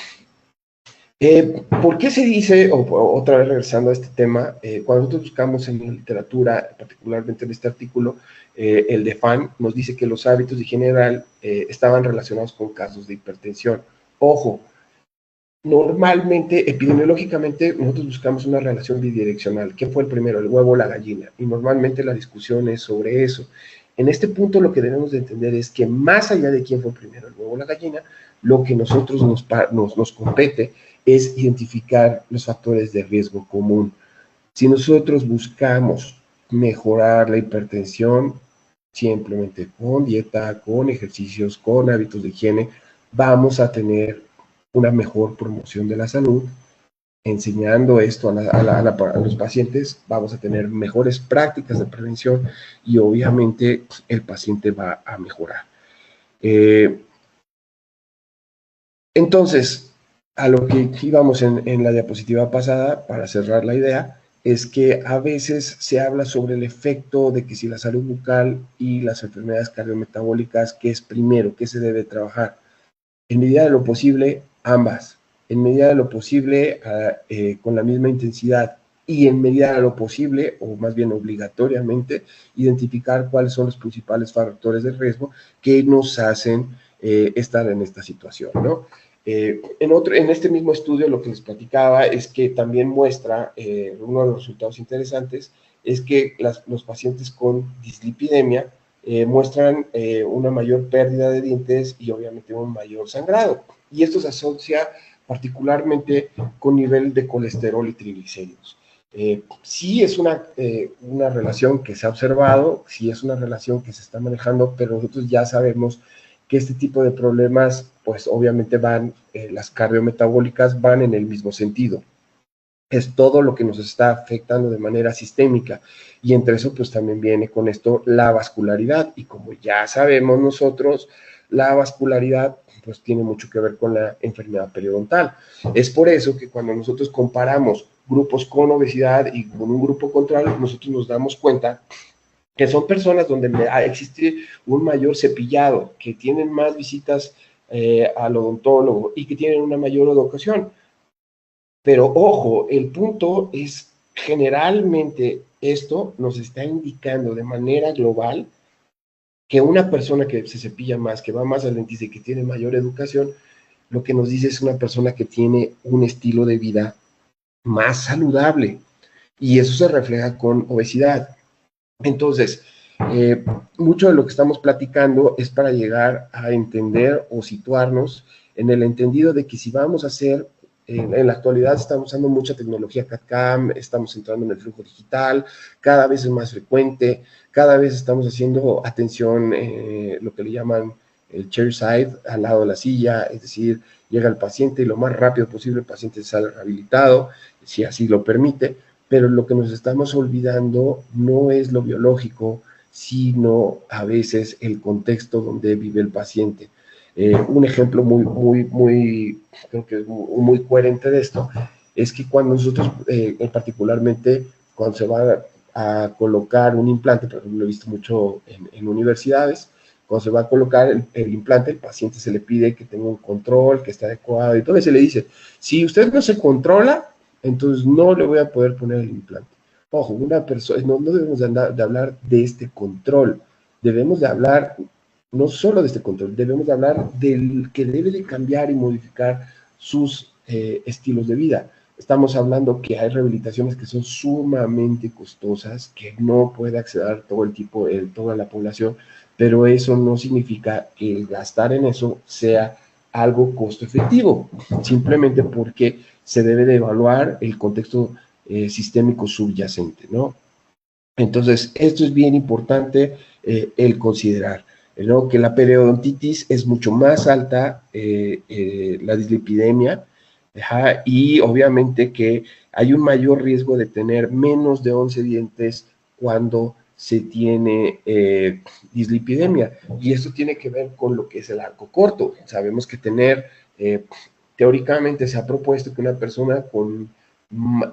¿por qué se dice, otra vez regresando a este tema, cuando nosotros buscamos en la literatura, particularmente en este artículo, el DEFAN nos dice que los hábitos en general estaban relacionados con casos de hipertensión? Ojo, normalmente, epidemiológicamente, nosotros buscamos una relación bidireccional. ¿Qué fue el primero, el huevo o la gallina? Y normalmente la discusión es sobre eso. En este punto lo que debemos de entender es que más allá de quién fue primero, el huevo o la gallina, lo que nosotros nos compete es identificar los factores de riesgo común. Si nosotros buscamos mejorar la hipertensión, simplemente con dieta, con ejercicios, con hábitos de higiene, vamos a tener una mejor promoción de la salud. Enseñando esto a los pacientes, vamos a tener mejores prácticas de prevención y obviamente el paciente va a mejorar. Entonces, a lo que íbamos en la diapositiva pasada, para cerrar la idea, es que a veces se habla sobre el efecto de que si la salud bucal y las enfermedades cardiometabólicas, ¿qué es primero? ¿Qué se debe trabajar? En medida de lo posible, ambas. En medida de lo posible, con la misma intensidad, y en medida de lo posible, o más bien obligatoriamente, identificar cuáles son los principales factores de riesgo que nos hacen estar en esta situación, ¿no? En este mismo estudio lo que les platicaba es que también muestra, uno de los resultados interesantes, es que los pacientes con dislipidemia muestran una mayor pérdida de dientes y obviamente un mayor sangrado. Y esto se asocia particularmente con nivel de colesterol y triglicéridos. Sí es una relación que se ha observado, sí es una relación que se está manejando, pero nosotros ya sabemos que este tipo de problemas, pues obviamente las cardiometabólicas van en el mismo sentido. Es todo lo que nos está afectando de manera sistémica, y entre eso pues también viene con esto la vascularidad, y como ya sabemos nosotros, la vascularidad pues tiene mucho que ver con la enfermedad periodontal. Es por eso que cuando nosotros comparamos grupos con obesidad y con un grupo control, nosotros nos damos cuenta que son personas donde existe un mayor cepillado, que tienen más visitas al odontólogo y que tienen una mayor educación. Pero ojo, el punto es, generalmente esto nos está indicando de manera global que una persona que se cepilla más, que va más al dentista y que tiene mayor educación, lo que nos dice es una persona que tiene un estilo de vida más saludable, y eso se refleja con obesidad. Entonces, mucho de lo que estamos platicando es para llegar a entender o situarnos en el entendido de que si vamos a hacer, en la actualidad estamos usando mucha tecnología CAD/CAM, estamos entrando en el flujo digital, cada vez es más frecuente, cada vez estamos haciendo atención, lo que le llaman el chairside, al lado de la silla, es decir, llega el paciente y lo más rápido posible el paciente sale rehabilitado, si así lo permite. Pero lo que nos estamos olvidando no es lo biológico, sino a veces el contexto donde vive el paciente. Un ejemplo creo que es muy coherente de esto, es que cuando nosotros, particularmente cuando se va a colocar un implante, por ejemplo, lo he visto mucho en universidades, cuando se va a colocar el implante, el paciente se le pide que tenga un control, que esté adecuado, y todo se le dice, si usted no se controla, entonces no le voy a poder poner el implante. Ojo, una persona, no debemos de hablar de este control, debemos de hablar no solo de este control, debemos de hablar del que debe de cambiar y modificar sus estilos de vida. Estamos hablando que hay rehabilitaciones que son sumamente costosas, que no puede acceder toda la población, pero eso no significa que el gastar en eso sea algo costo efectivo, simplemente porque se debe de evaluar el contexto sistémico subyacente, ¿no? Entonces, esto es bien importante el considerar, ¿no? Que la periodontitis es mucho más alta, la dislipidemia, y obviamente que hay un mayor riesgo de tener menos de 11 dientes cuando se tiene dislipidemia, y esto tiene que ver con lo que es el arco corto. Sabemos que teóricamente se ha propuesto que una persona con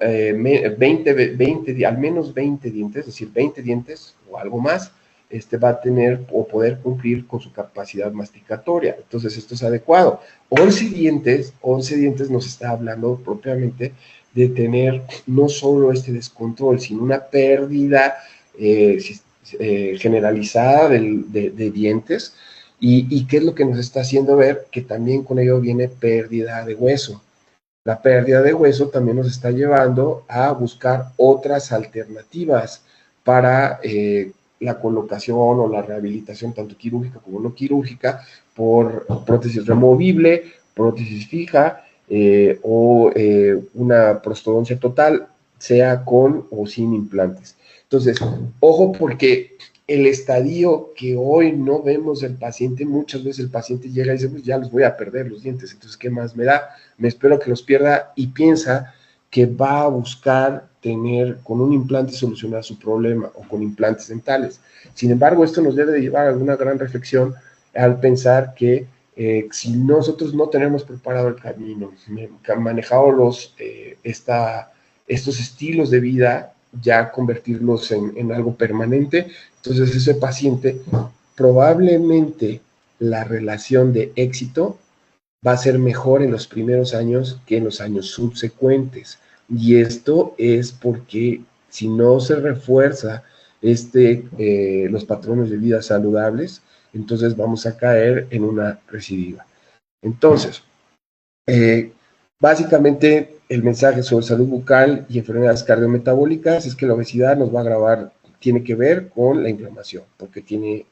al menos 20 dientes, es decir, 20 dientes o algo más, va a tener o poder cumplir con su capacidad masticatoria. Entonces, esto es adecuado. 11 dientes nos está hablando propiamente de tener no solo este descontrol, sino una pérdida generalizada de dientes. ¿Y qué es lo que nos está haciendo ver? Que también con ello viene pérdida de hueso. La pérdida de hueso también nos está llevando a buscar otras alternativas para la colocación o la rehabilitación, tanto quirúrgica como no quirúrgica, por prótesis removible, prótesis fija o una prostodoncia total, sea con o sin implantes. Entonces, ojo, porque el estadio que hoy no vemos del paciente, muchas veces el paciente llega y dice, pues ya los voy a perder los dientes, entonces, ¿qué más me da? Me espero que los pierda, y piensa que va a buscar tener con un implante solucionar su problema o con implantes dentales. Sin embargo, esto nos debe de llevar a alguna gran reflexión al pensar que si nosotros no tenemos preparado el camino, manejado estos estilos de vida, ya convertirlos en algo permanente, entonces ese paciente probablemente la relación de éxito va a ser mejor en los primeros años que en los años subsecuentes. Y esto es porque si no se refuerza los patrones de vida saludables, entonces vamos a caer en una recidiva. Entonces, básicamente el mensaje sobre salud bucal y enfermedades cardiometabólicas es que la obesidad nos va a agravar, tiene que ver con la inflamación, porque tiene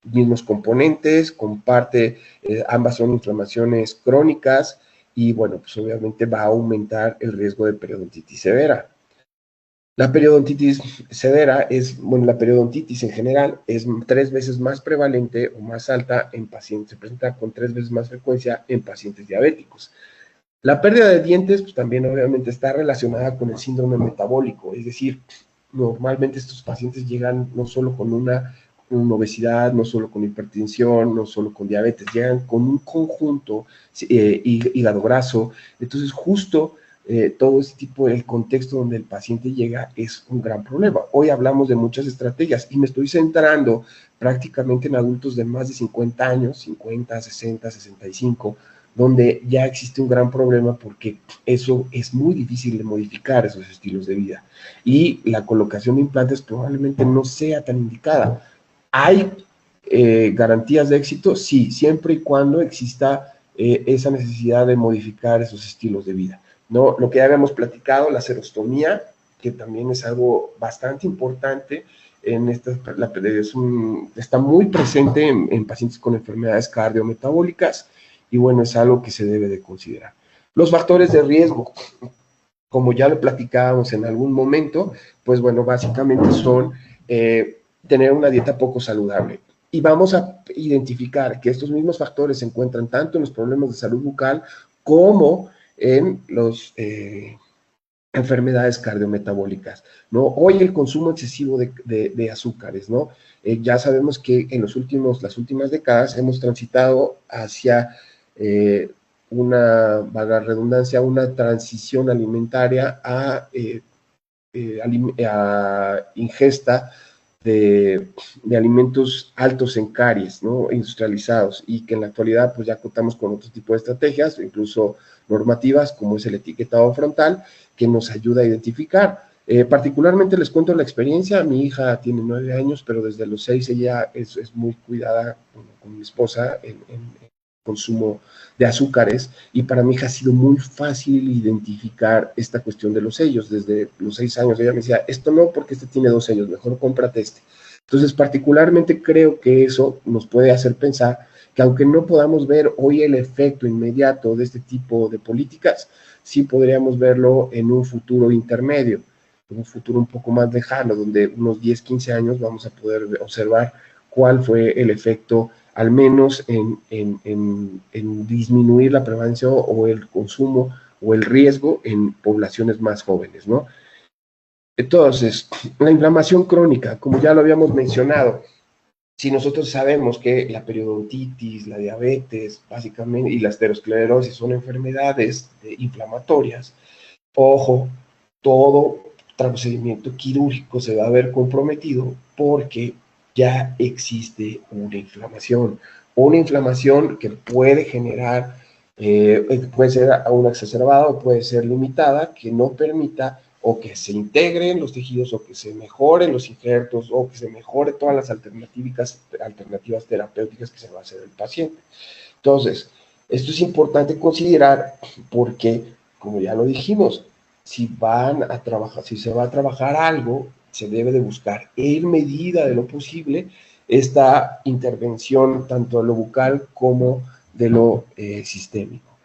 mismos componentes, comparte, ambas son inflamaciones crónicas y bueno, pues obviamente va a aumentar el riesgo de periodontitis severa. La periodontitis severa la periodontitis en general es 3 veces más prevalente o más alta en pacientes, se presenta con 3 veces más frecuencia en pacientes diabéticos. La pérdida de dientes, pues también obviamente está relacionada con el síndrome metabólico, es decir, normalmente estos pacientes llegan no solo con una obesidad, no solo con hipertensión, no solo con diabetes, llegan con un conjunto, hígado graso, entonces justo todo este tipo, el contexto donde el paciente llega es un gran problema. Hoy hablamos de muchas estrategias y me estoy centrando prácticamente en adultos de más de 50 años, 50, 60, 65, donde ya existe un gran problema porque eso es muy difícil de modificar, esos estilos de vida. Y la colocación de implantes probablemente no sea tan indicada. ¿Hay garantías de éxito? Sí, siempre y cuando exista esa necesidad de modificar esos estilos de vida. ¿No? Lo que ya habíamos platicado, la serostomía, que también es algo bastante importante, está muy presente en pacientes con enfermedades cardiometabólicas, y bueno, es algo que se debe de considerar. Los factores de riesgo, como ya lo platicábamos en algún momento, pues bueno, básicamente son tener una dieta poco saludable. Y vamos a identificar que estos mismos factores se encuentran tanto en los problemas de salud bucal como en las enfermedades cardiometabólicas, ¿no? Hoy el consumo excesivo de azúcares, ¿no? Ya sabemos que en las últimas décadas hemos transitado hacia valga la redundancia, una transición alimentaria a ingesta de alimentos altos en caries, ¿no? Industrializados, y que en la actualidad pues ya contamos con otro tipo de estrategias, incluso normativas, como es el etiquetado frontal, que nos ayuda a identificar. Particularmente les cuento la experiencia. Mi hija tiene 9 años, pero desde los 6 ella es muy cuidada con mi esposa en consumo de azúcares, y para mi hija ha sido muy fácil identificar esta cuestión de los sellos. Desde los 6 años ella me decía, esto no, porque este tiene 2 sellos, mejor cómprate este. Entonces, particularmente creo que eso nos puede hacer pensar que aunque no podamos ver hoy el efecto inmediato de este tipo de políticas, sí podríamos verlo en un futuro intermedio, en un futuro un poco más lejano, donde unos 10, 15 años vamos a poder observar cuál fue el efecto, al menos en disminuir la prevalencia o el consumo o el riesgo en poblaciones más jóvenes, ¿no? Entonces, la inflamación crónica, como ya lo habíamos mencionado, si nosotros sabemos que la periodontitis, la diabetes, básicamente, y la aterosclerosis son enfermedades inflamatorias, ojo, todo procedimiento quirúrgico se va a ver comprometido porque ya existe una inflamación que puede generar, puede ser aún exacerbada o puede ser limitada, que no permita o que se integren los tejidos, o que se mejoren los injertos, o que se mejore todas las alternativas terapéuticas que se va a hacer el paciente. Entonces, Esto es importante considerar porque, como ya lo dijimos, si van a trabajar, si se va a trabajar algo, se debe de buscar en medida de lo posible esta intervención tanto de lo bucal como de lo sistémico.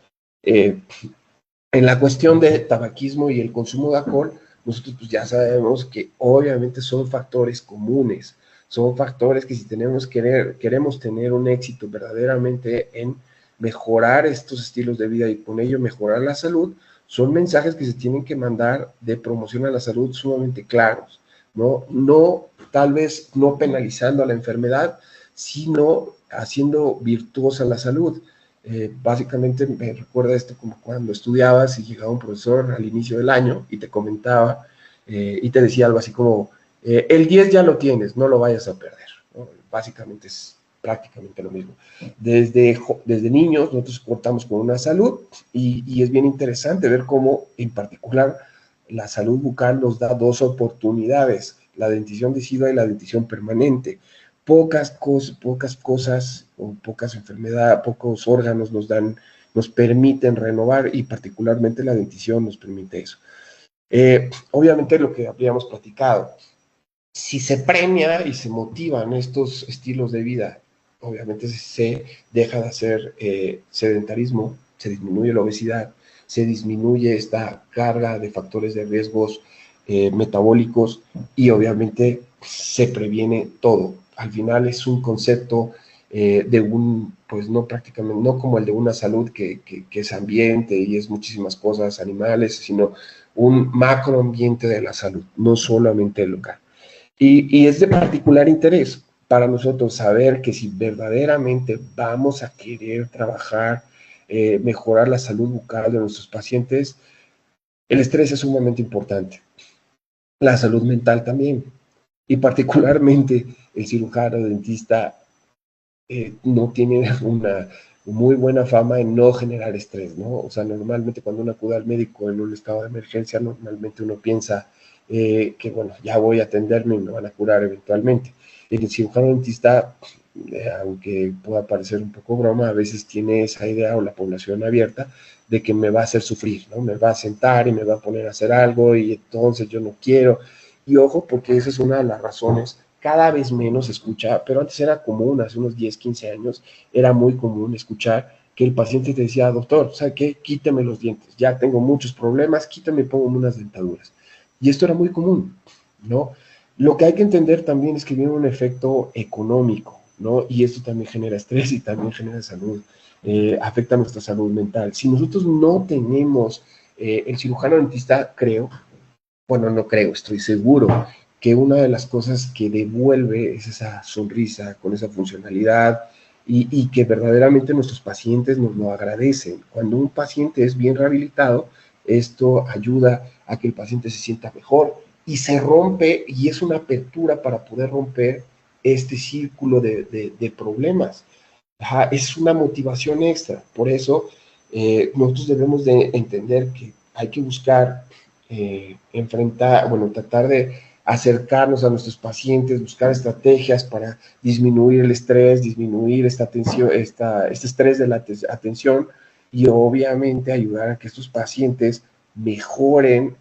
En la cuestión de tabaquismo y el consumo de alcohol, nosotros pues ya sabemos que obviamente son factores comunes, son factores que si queremos tener un éxito verdaderamente en mejorar estos estilos de vida y con ello mejorar la salud, son mensajes que se tienen que mandar de promoción a la salud sumamente claros, ¿no? No, tal vez no penalizando a la enfermedad, sino haciendo virtuosa la salud. Básicamente me recuerda esto como cuando estudiabas y llegaba un profesor al inicio del año y te comentaba y te decía algo así como, el 10 ya lo tienes, no lo vayas a perder, ¿no? Básicamente es prácticamente lo mismo. Desde niños nosotros contamos con una salud y es bien interesante ver cómo en particular la salud bucal nos da dos oportunidades, la dentición decidua y la dentición permanente. Pocas cosas o pocas enfermedades, pocos órganos nos permiten renovar y particularmente la dentición nos permite eso. Obviamente lo que habíamos platicado, si se premia y se motivan estos estilos de vida, obviamente se deja de hacer sedentarismo, se disminuye la obesidad, se disminuye esta carga de factores de riesgos metabólicos y obviamente se previene todo. Al final es un concepto de un, pues no prácticamente, no como el de una salud que es ambiente y es muchísimas cosas, animales, sino un macroambiente de la salud, no solamente el local. Y es de particular interés para nosotros saber que si verdaderamente vamos a querer trabajar, mejorar la salud bucal de nuestros pacientes, el estrés es sumamente importante. La salud mental también. Y particularmente el cirujano dentista no tiene una muy buena fama en no generar estrés, ¿no? O sea, normalmente cuando uno acude al médico en un estado de emergencia, normalmente uno piensa que, bueno, ya voy a atenderme y me van a curar eventualmente. El cirujano dentista, aunque pueda parecer un poco broma, a veces tiene esa idea, o la población abierta, de que me va a hacer sufrir, ¿no? Me va a sentar y me va a poner a hacer algo y entonces yo no quiero. Y ojo, porque esa es una de las razones, cada vez menos se escucha, pero antes era común, hace unos 10, 15 años, era muy común escuchar que el paciente te decía, doctor, ¿sabe qué? Quítame los dientes, ya tengo muchos problemas, quítame y póngame unas dentaduras. Y esto era muy común, ¿no? Lo que hay que entender también es que viene un efecto económico, ¿no? Y esto también genera estrés y también genera salud, afecta nuestra salud mental. Si nosotros no tenemos, el cirujano dentista, creo, bueno, no creo, estoy seguro que una de las cosas que devuelve es esa sonrisa con esa funcionalidad y que verdaderamente nuestros pacientes nos lo agradecen. Cuando un paciente es bien rehabilitado, esto ayuda a que el paciente se sienta mejor y se rompe y es una apertura para poder romper este círculo de problemas. Ajá, es una motivación extra. Por eso nosotros debemos de entender que hay que buscar tratar de acercarnos a nuestros pacientes, buscar estrategias para disminuir el estrés, disminuir esta tensión, este estrés de la atención y obviamente ayudar a que estos pacientes mejoren,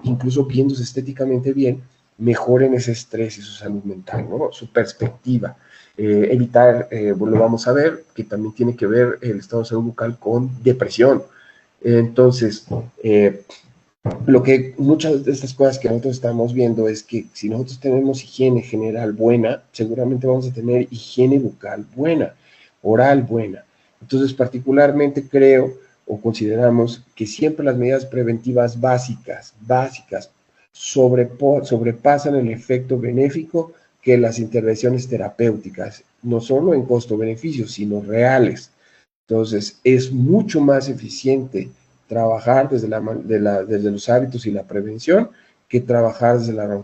incluso viéndose estéticamente bien, mejoren ese estrés y su salud mental, ¿no? Su perspectiva. Evitar, lo vamos a ver, que también tiene que ver el estado de salud bucal con depresión. Entonces, lo que muchas de estas cosas que nosotros estamos viendo es que si nosotros tenemos higiene general buena, seguramente vamos a tener higiene bucal buena, oral buena. Entonces, particularmente creo o consideramos que siempre las medidas preventivas básicas, sobrepasan el efecto benéfico que las intervenciones terapéuticas, no solo en costo-beneficio, sino reales. Entonces, es mucho más eficiente trabajar desde los hábitos y la prevención que trabajar desde la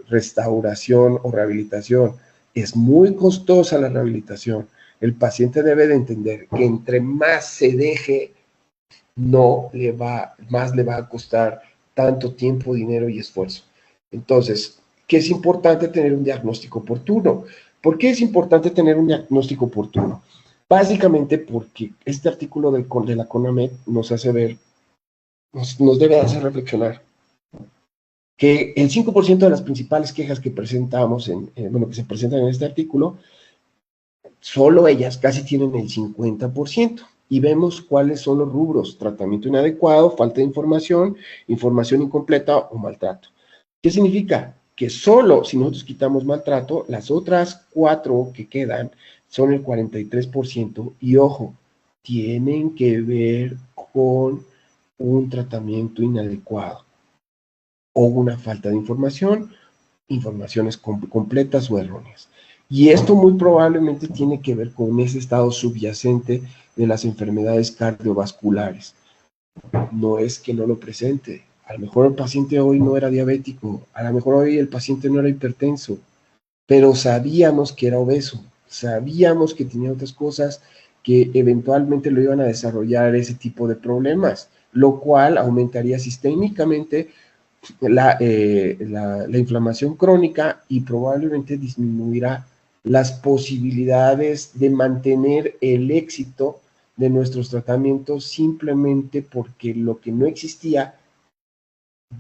restauración o rehabilitación. Es muy costosa la rehabilitación. El paciente debe de entender que entre más se deje, más le va a costar tanto tiempo, dinero y esfuerzo. Entonces, ¿qué es importante tener un diagnóstico oportuno? ¿Por qué es importante tener un diagnóstico oportuno? Básicamente porque este artículo de la CONAMED nos hace ver, nos debe hacer reflexionar que el 5% de las principales quejas que presentamos, que se presentan en este artículo, solo ellas casi tienen el 50%. Y vemos cuáles son los rubros: tratamiento inadecuado, falta de información, información incompleta o maltrato. ¿Qué significa? Que solo si nosotros quitamos maltrato, las otras 4 que quedan son el 43%, y ojo, tienen que ver con un tratamiento inadecuado o una falta de información, informaciones completas o erróneas. Y esto muy probablemente tiene que ver con ese estado subyacente de las enfermedades cardiovasculares. No es que no lo presente. A lo mejor el paciente hoy no era diabético, a lo mejor hoy el paciente no era hipertenso, pero sabíamos que era obeso, sabíamos que tenía otras cosas que eventualmente lo iban a desarrollar ese tipo de problemas, lo cual aumentaría sistémicamente la inflamación crónica y probablemente disminuirá las posibilidades de mantener el éxito de nuestros tratamientos, simplemente porque lo que no existía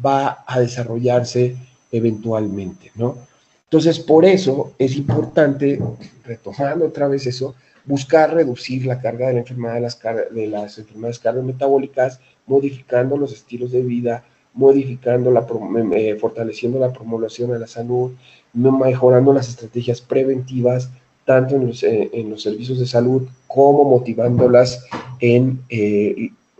va a desarrollarse eventualmente, ¿no? Entonces, por eso es importante, retomando otra vez eso, buscar reducir la carga de la enfermedad de las enfermedades cardiometabólicas, modificando los estilos de vida, modificando fortaleciendo la promoción de la salud, mejorando las estrategias preventivas, tanto en los servicios de salud como motivándolas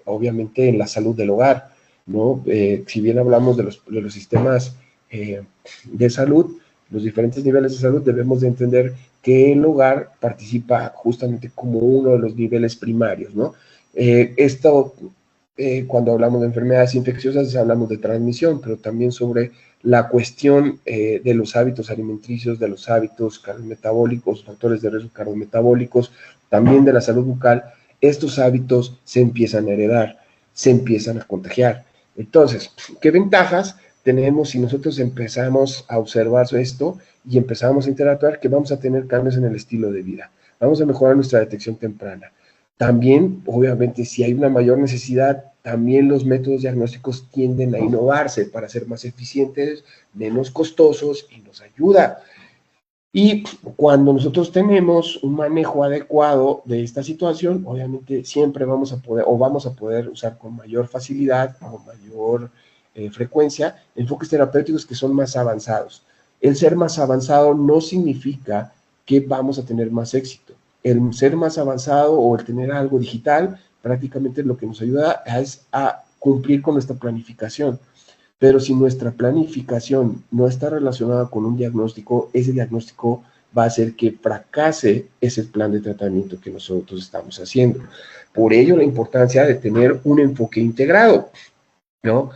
obviamente en la salud del hogar, ¿no? Si bien hablamos de los sistemas de salud, los diferentes niveles de salud, debemos de entender que el hogar participa justamente como uno de los niveles primarios, ¿no? Cuando hablamos de enfermedades infecciosas hablamos de transmisión, pero también sobre la cuestión de los hábitos alimenticios, de los hábitos cardiometabólicos, factores de riesgo cardiometabólicos, también de la salud bucal. Estos hábitos se empiezan a heredar, se empiezan a contagiar. Entonces, ¿qué ventajas tenemos si nosotros empezamos a observar esto y empezamos a interactuar? Que vamos a tener cambios en el estilo de vida, vamos a mejorar nuestra detección temprana. También, obviamente, si hay una mayor necesidad, también los métodos diagnósticos tienden a innovarse para ser más eficientes, menos costosos, y nos ayuda. Y cuando nosotros tenemos un manejo adecuado de esta situación, obviamente siempre vamos a poder usar con mayor facilidad o mayor frecuencia enfoques terapéuticos que son más avanzados. El ser más avanzado no significa que vamos a tener más éxito. El ser más avanzado o el tener algo digital prácticamente lo que nos ayuda es a cumplir con nuestra planificación. Pero si nuestra planificación no está relacionada con un diagnóstico, ese diagnóstico va a hacer que fracase ese plan de tratamiento que nosotros estamos haciendo. Por ello, la importancia de tener un enfoque integrado, ¿no?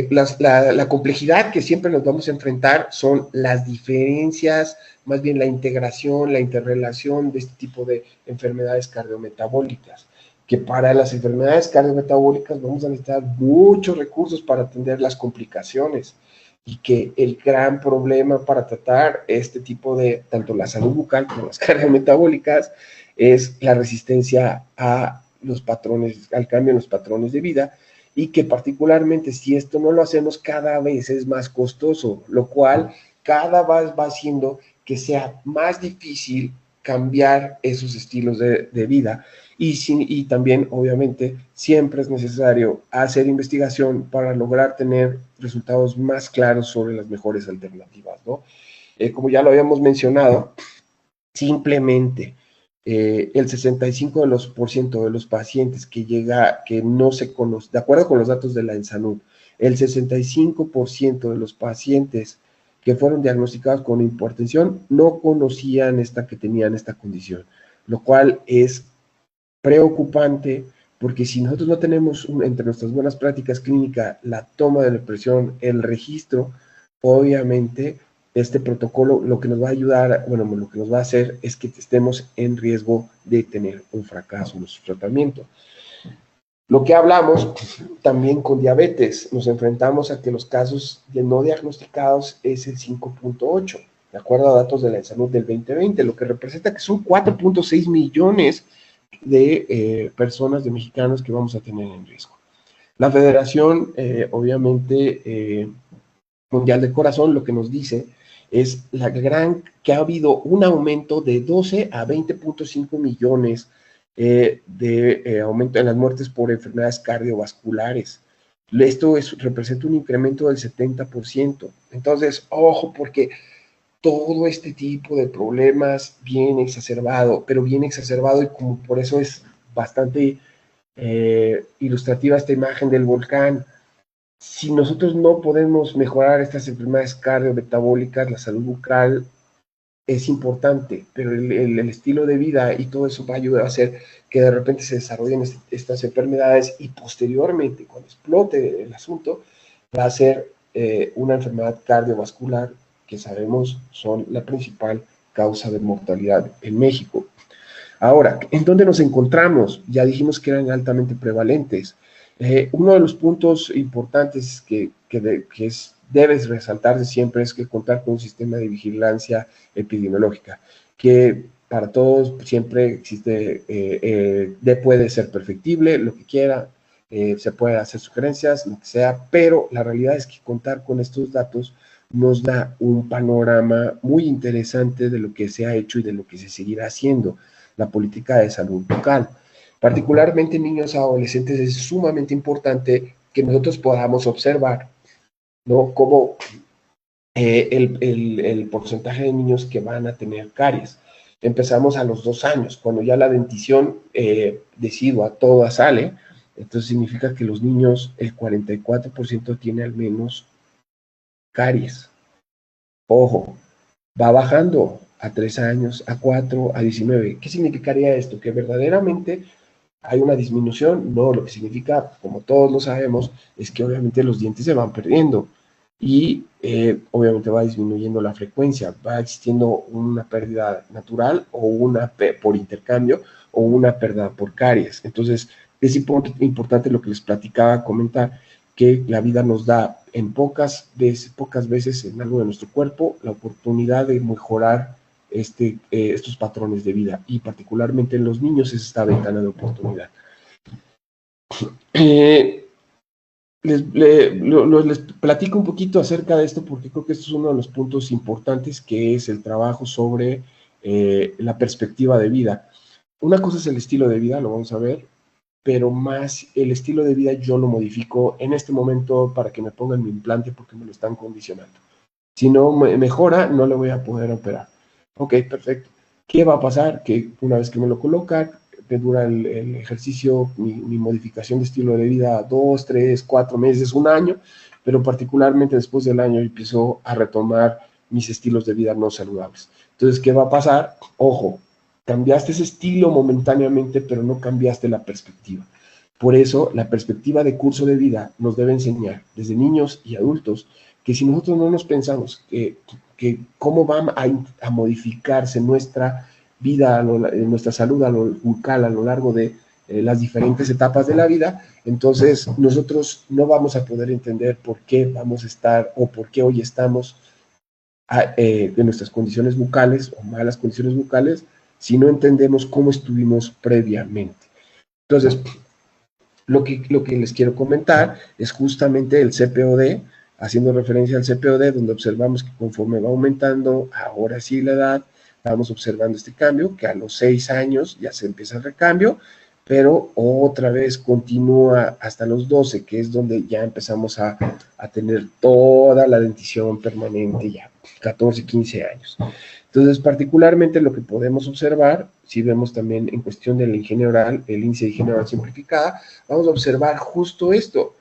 La complejidad que siempre nos vamos a enfrentar son las diferencias, más bien la integración, la interrelación de este tipo de enfermedades cardiometabólicas, que para las enfermedades cardiometabólicas vamos a necesitar muchos recursos para atender las complicaciones, y que el gran problema para tratar este tipo de, tanto la salud bucal como las cardiometabólicas, es la resistencia a los patrones, al cambio en los patrones de vida, y que particularmente si esto no lo hacemos cada vez es más costoso, lo cual cada vez va haciendo que sea más difícil cambiar esos estilos de vida. Y también, obviamente, siempre es necesario hacer investigación para lograr tener resultados más claros sobre las mejores alternativas, ¿no? Como ya lo habíamos mencionado, simplemente el 65% de los pacientes que no se conocen, de acuerdo con los datos de la ENSANUD, el 65% de los pacientes que fueron diagnosticados con hipertensión no conocían que tenían esta condición, lo cual es preocupante, porque si nosotros no tenemos entre nuestras buenas prácticas clínicas la toma de la presión, el registro, obviamente este protocolo lo que nos va a ayudar, lo que nos va a hacer es que estemos en riesgo de tener un fracaso en nuestro tratamiento. Lo que hablamos también con diabetes, nos enfrentamos a que los casos de no diagnosticados es el 5.8, de acuerdo a datos de la salud del 2020, lo que representa que son 4.6 millones de personas, de mexicanos que vamos a tener en riesgo. La Federación, obviamente, Mundial del Corazón, lo que nos dice es que ha habido un aumento de 12 a 20.5 millones de aumento en las muertes por enfermedades cardiovasculares. Esto representa un incremento del 70%. Entonces, ojo, porque todo este tipo de problemas viene exacerbado, pero viene exacerbado y como por eso es bastante ilustrativa esta imagen del volcán. Si nosotros no podemos mejorar estas enfermedades cardiometabólicas, la salud bucal es importante, pero el estilo de vida y todo eso va a ayudar a hacer que de repente se desarrollen estas enfermedades y posteriormente, cuando explote el asunto, va a ser una enfermedad cardiovascular que sabemos son la principal causa de mortalidad en México. Ahora, ¿en dónde nos encontramos? Ya dijimos que eran altamente prevalentes. Uno de los puntos importantes que debes resaltarse siempre es que contar con un sistema de vigilancia epidemiológica, que para todos siempre existe, puede ser perfectible, lo que quiera, se puede hacer sugerencias, lo que sea, pero la realidad es que contar con estos datos nos da un panorama muy interesante de lo que se ha hecho y de lo que se seguirá haciendo, la política de salud bucal. Particularmente en niños y adolescentes es sumamente importante que nosotros podamos observar, ¿no?, cómo el porcentaje de niños que van a tener caries. Empezamos a los 2 años, cuando ya la dentición decidua toda sale, entonces significa que los niños, el 44% tiene al menos caries. Ojo, va bajando a 3 años, a 4, a 19. ¿Qué significaría esto? Que verdaderamente hay una disminución. No, lo que significa, como todos lo sabemos, es que obviamente los dientes se van perdiendo y obviamente va disminuyendo la frecuencia, va existiendo una pérdida natural o una por intercambio o una pérdida por caries. Entonces es importante lo que les platicaba, comentar que la vida nos da en pocas veces en algo de nuestro cuerpo la oportunidad de mejorar estos patrones de vida, y particularmente en los niños es esta ventana de oportunidad. Les platico un poquito acerca de esto porque creo que esto es uno de los puntos importantes, que es el trabajo sobre la perspectiva de vida. Una cosa es el estilo de vida, lo vamos a ver, pero más el estilo de vida yo lo modifico en este momento para que me pongan mi implante porque me lo están condicionando. Si no mejora, no le voy a poder operar. Ok, perfecto. ¿Qué va a pasar? Que una vez que me lo colocan, me dura el ejercicio, mi modificación de estilo de vida 2, 3, 4 meses, 1 año, pero particularmente después del año empiezo a retomar mis estilos de vida no saludables. Entonces, ¿qué va a pasar? Ojo, cambiaste ese estilo momentáneamente, pero no cambiaste la perspectiva. Por eso, la perspectiva de curso de vida nos debe enseñar, desde niños y adultos, que si nosotros no nos pensamos que cómo va a modificarse nuestra vida, nuestra salud bucal a lo largo de las diferentes etapas de la vida, entonces nosotros no vamos a poder entender por qué vamos a estar o por qué hoy estamos en nuestras condiciones bucales o malas condiciones bucales si no entendemos cómo estuvimos previamente. Entonces, lo que les quiero comentar es justamente el CPOD, haciendo referencia al CPOD, donde observamos que conforme va aumentando, ahora sí la edad, vamos observando este cambio, que a los 6 años ya se empieza el recambio, pero otra vez continúa hasta los 12, que es donde ya empezamos a tener toda la dentición permanente, ya 14, 15 años. Entonces, particularmente lo que podemos observar, si vemos también en cuestión de la higiene oral, el índice de higiene oral simplificada, vamos a observar justo esto.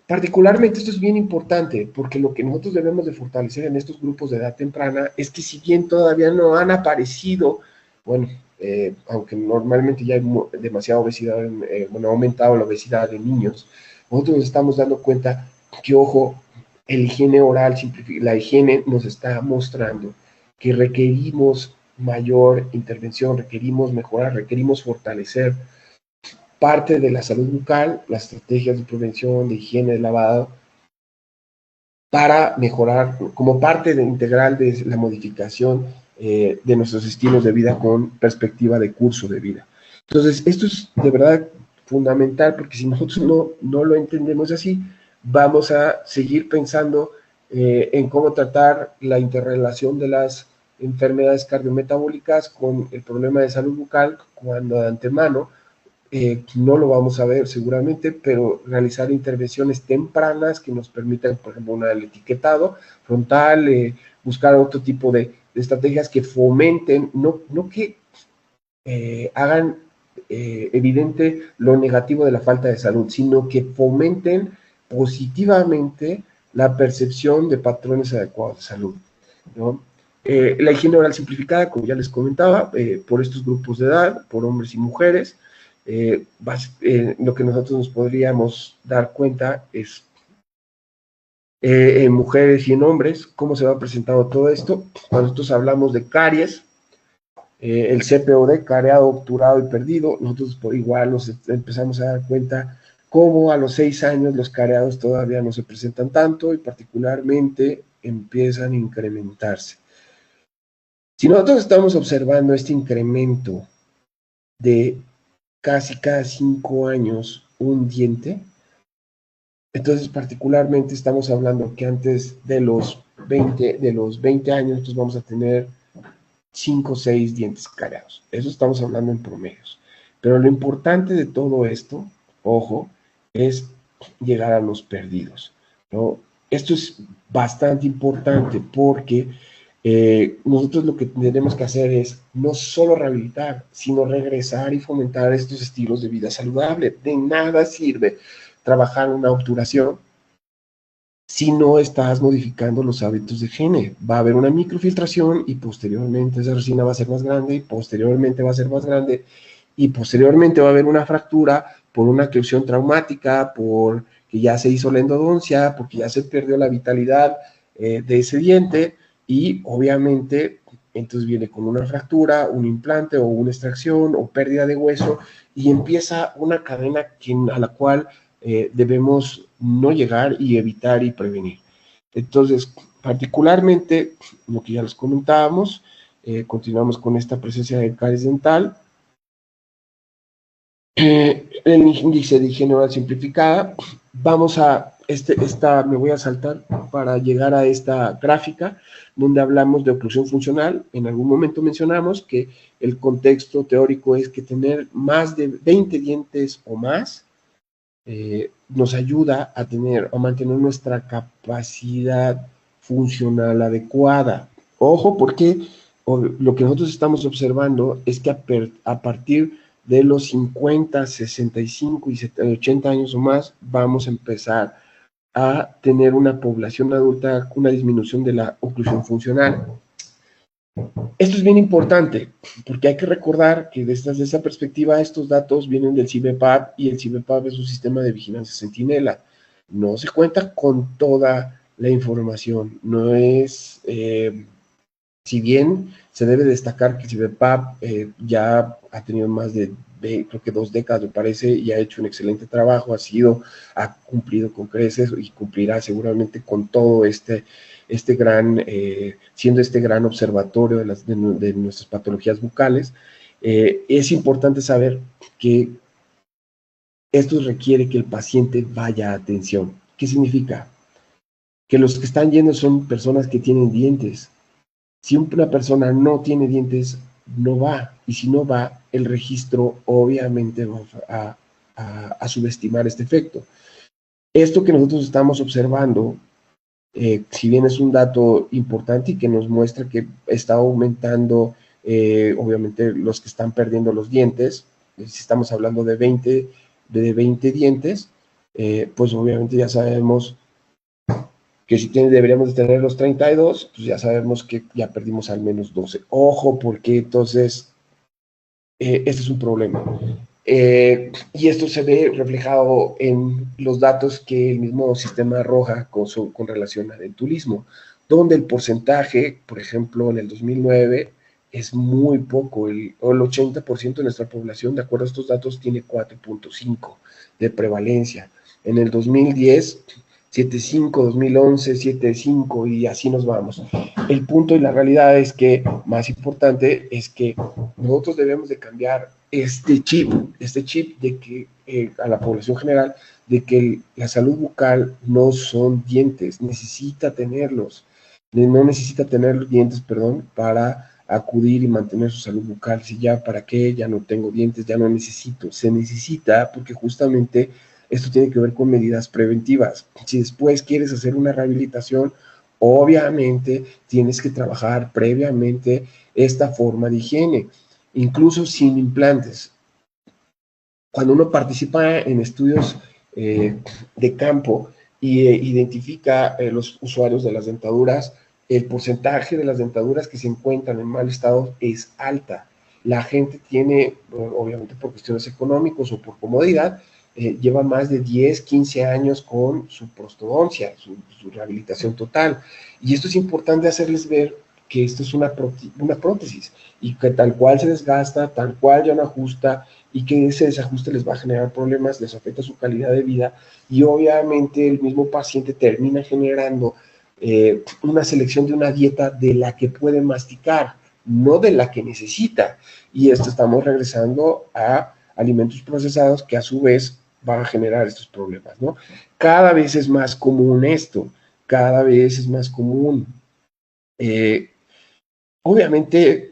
Particularmente esto es bien importante, porque lo que nosotros debemos de fortalecer en estos grupos de edad temprana es que si bien todavía no han aparecido, bueno, aunque normalmente ya hay demasiada obesidad, ha aumentado la obesidad de niños, nosotros nos estamos dando cuenta que, ojo, el higiene oral, la higiene nos está mostrando que requerimos mayor intervención, requerimos mejorar, requerimos fortalecer parte de la salud bucal, las estrategias de prevención, de higiene, de lavado, para mejorar como parte integral de la modificación de nuestros estilos de vida con perspectiva de curso de vida. Entonces, esto es de verdad fundamental, porque si nosotros no lo entendemos así, vamos a seguir pensando en cómo tratar la interrelación de las enfermedades cardiometabólicas con el problema de salud bucal, cuando de antemano no lo vamos a ver seguramente, pero realizar intervenciones tempranas que nos permitan, por ejemplo, el etiquetado frontal, buscar otro tipo de estrategias que fomenten, no que hagan evidente lo negativo de la falta de salud, sino que fomenten positivamente la percepción de patrones adecuados de salud, ¿no? La higiene oral simplificada, como ya les comentaba, por estos grupos de edad, por hombres y mujeres, lo que nosotros nos podríamos dar cuenta es en mujeres y en hombres, cómo se va presentando todo esto. Cuando nosotros hablamos de caries, el CPOD, careado, obturado y perdido, nosotros por igual nos empezamos a dar cuenta cómo a los 6 años los careados todavía no se presentan tanto y particularmente empiezan a incrementarse. Si nosotros estamos observando este incremento de casi cada 5 años un diente, entonces particularmente estamos hablando que antes de los 20 años nosotros vamos a tener 5 o 6 dientes careados. Eso estamos hablando en promedios. Pero lo importante de todo esto, ojo, es llegar a los perdidos, ¿no? Esto es bastante importante porque nosotros lo que tenemos que hacer es no solo rehabilitar, sino regresar y fomentar estos estilos de vida saludable. De nada sirve trabajar una obturación si no estás modificando los hábitos de higiene. Va a haber una microfiltración y posteriormente esa resina va a ser más grande y posteriormente va a ser más grande y posteriormente va a haber una fractura por una oclusión traumática, porque ya se hizo la endodoncia, porque ya se perdió la vitalidad de ese diente y obviamente entonces viene con una fractura, un implante o una extracción o pérdida de hueso y empieza una cadena a la cual debemos no llegar y evitar y prevenir. Entonces, particularmente, lo que ya les comentábamos, continuamos con esta presencia de caries dental, el índice de higiene oral simplificada. Vamos a, me voy a saltar para llegar a esta gráfica, donde hablamos de oclusión funcional. En algún momento mencionamos que el contexto teórico es que tener más de 20 dientes o más nos ayuda a mantener nuestra capacidad funcional adecuada. Ojo, porque lo que nosotros estamos observando es que a partir de los 50, 65 y 80 años o más, vamos a empezar a tener una población adulta con una disminución de la oclusión funcional. Esto es bien importante, porque hay que recordar que desde esa perspectiva estos datos vienen del CIBEPAP y el CIBEPAP es un sistema de vigilancia centinela. No se cuenta con toda la información, no es, si bien se debe destacar que el CIBEPAP ya ha tenido más de creo que 2 décadas me parece, y ha hecho un excelente trabajo, ha cumplido con creces y cumplirá seguramente con todo siendo este gran observatorio de nuestras patologías bucales. Es importante saber que esto requiere que el paciente vaya a atención. ¿Qué significa? Que los que están yendo son personas que tienen dientes. Si una persona no tiene dientes, no va, y si no va, el registro obviamente va a subestimar este efecto. Esto que nosotros estamos observando, si bien es un dato importante y que nos muestra que está aumentando, obviamente, los que están perdiendo los dientes, si estamos hablando de 20 dientes, pues obviamente ya sabemos que si deberíamos de tener los 32, pues ya sabemos que ya perdimos al menos 12. Ojo, porque entonces este es un problema. Y esto se ve reflejado en los datos que el mismo sistema arroja con relación al dentulismo, donde el porcentaje, por ejemplo, en el 2009 es muy poco, el 80% de nuestra población, de acuerdo a estos datos, tiene 4.5 de prevalencia. En el 2010 7.5, 2011, 7.5 y así nos vamos. El punto y la realidad es que, más importante, es que nosotros debemos de cambiar este chip de que a la población general, de que la salud bucal no son dientes, necesita tenerlos, no necesita tener dientes, perdón, para acudir y mantener su salud bucal. Si ya, ¿para qué? Ya no tengo dientes, ya no necesito. Se necesita porque justamente esto tiene que ver con medidas preventivas. Si después quieres hacer una rehabilitación, obviamente tienes que trabajar previamente esta forma de higiene, incluso sin implantes. Cuando uno participa en estudios de campo y identifica los usuarios de las dentaduras, el porcentaje de las dentaduras que se encuentran en mal estado es alta. La gente tiene, obviamente por cuestiones económicas o por comodidad, lleva más de 10, 15 años con su prostodoncia, su rehabilitación total. Y esto es importante hacerles ver que esto es una prótesis y que tal cual se desgasta, tal cual ya no ajusta, y que ese desajuste les va a generar problemas, les afecta su calidad de vida y obviamente el mismo paciente termina generando una selección de una dieta de la que puede masticar, no de la que necesita. Y esto estamos regresando a alimentos procesados que a su vez van a generar estos problemas, ¿no? Cada vez es más común esto, cada vez es más común. Obviamente,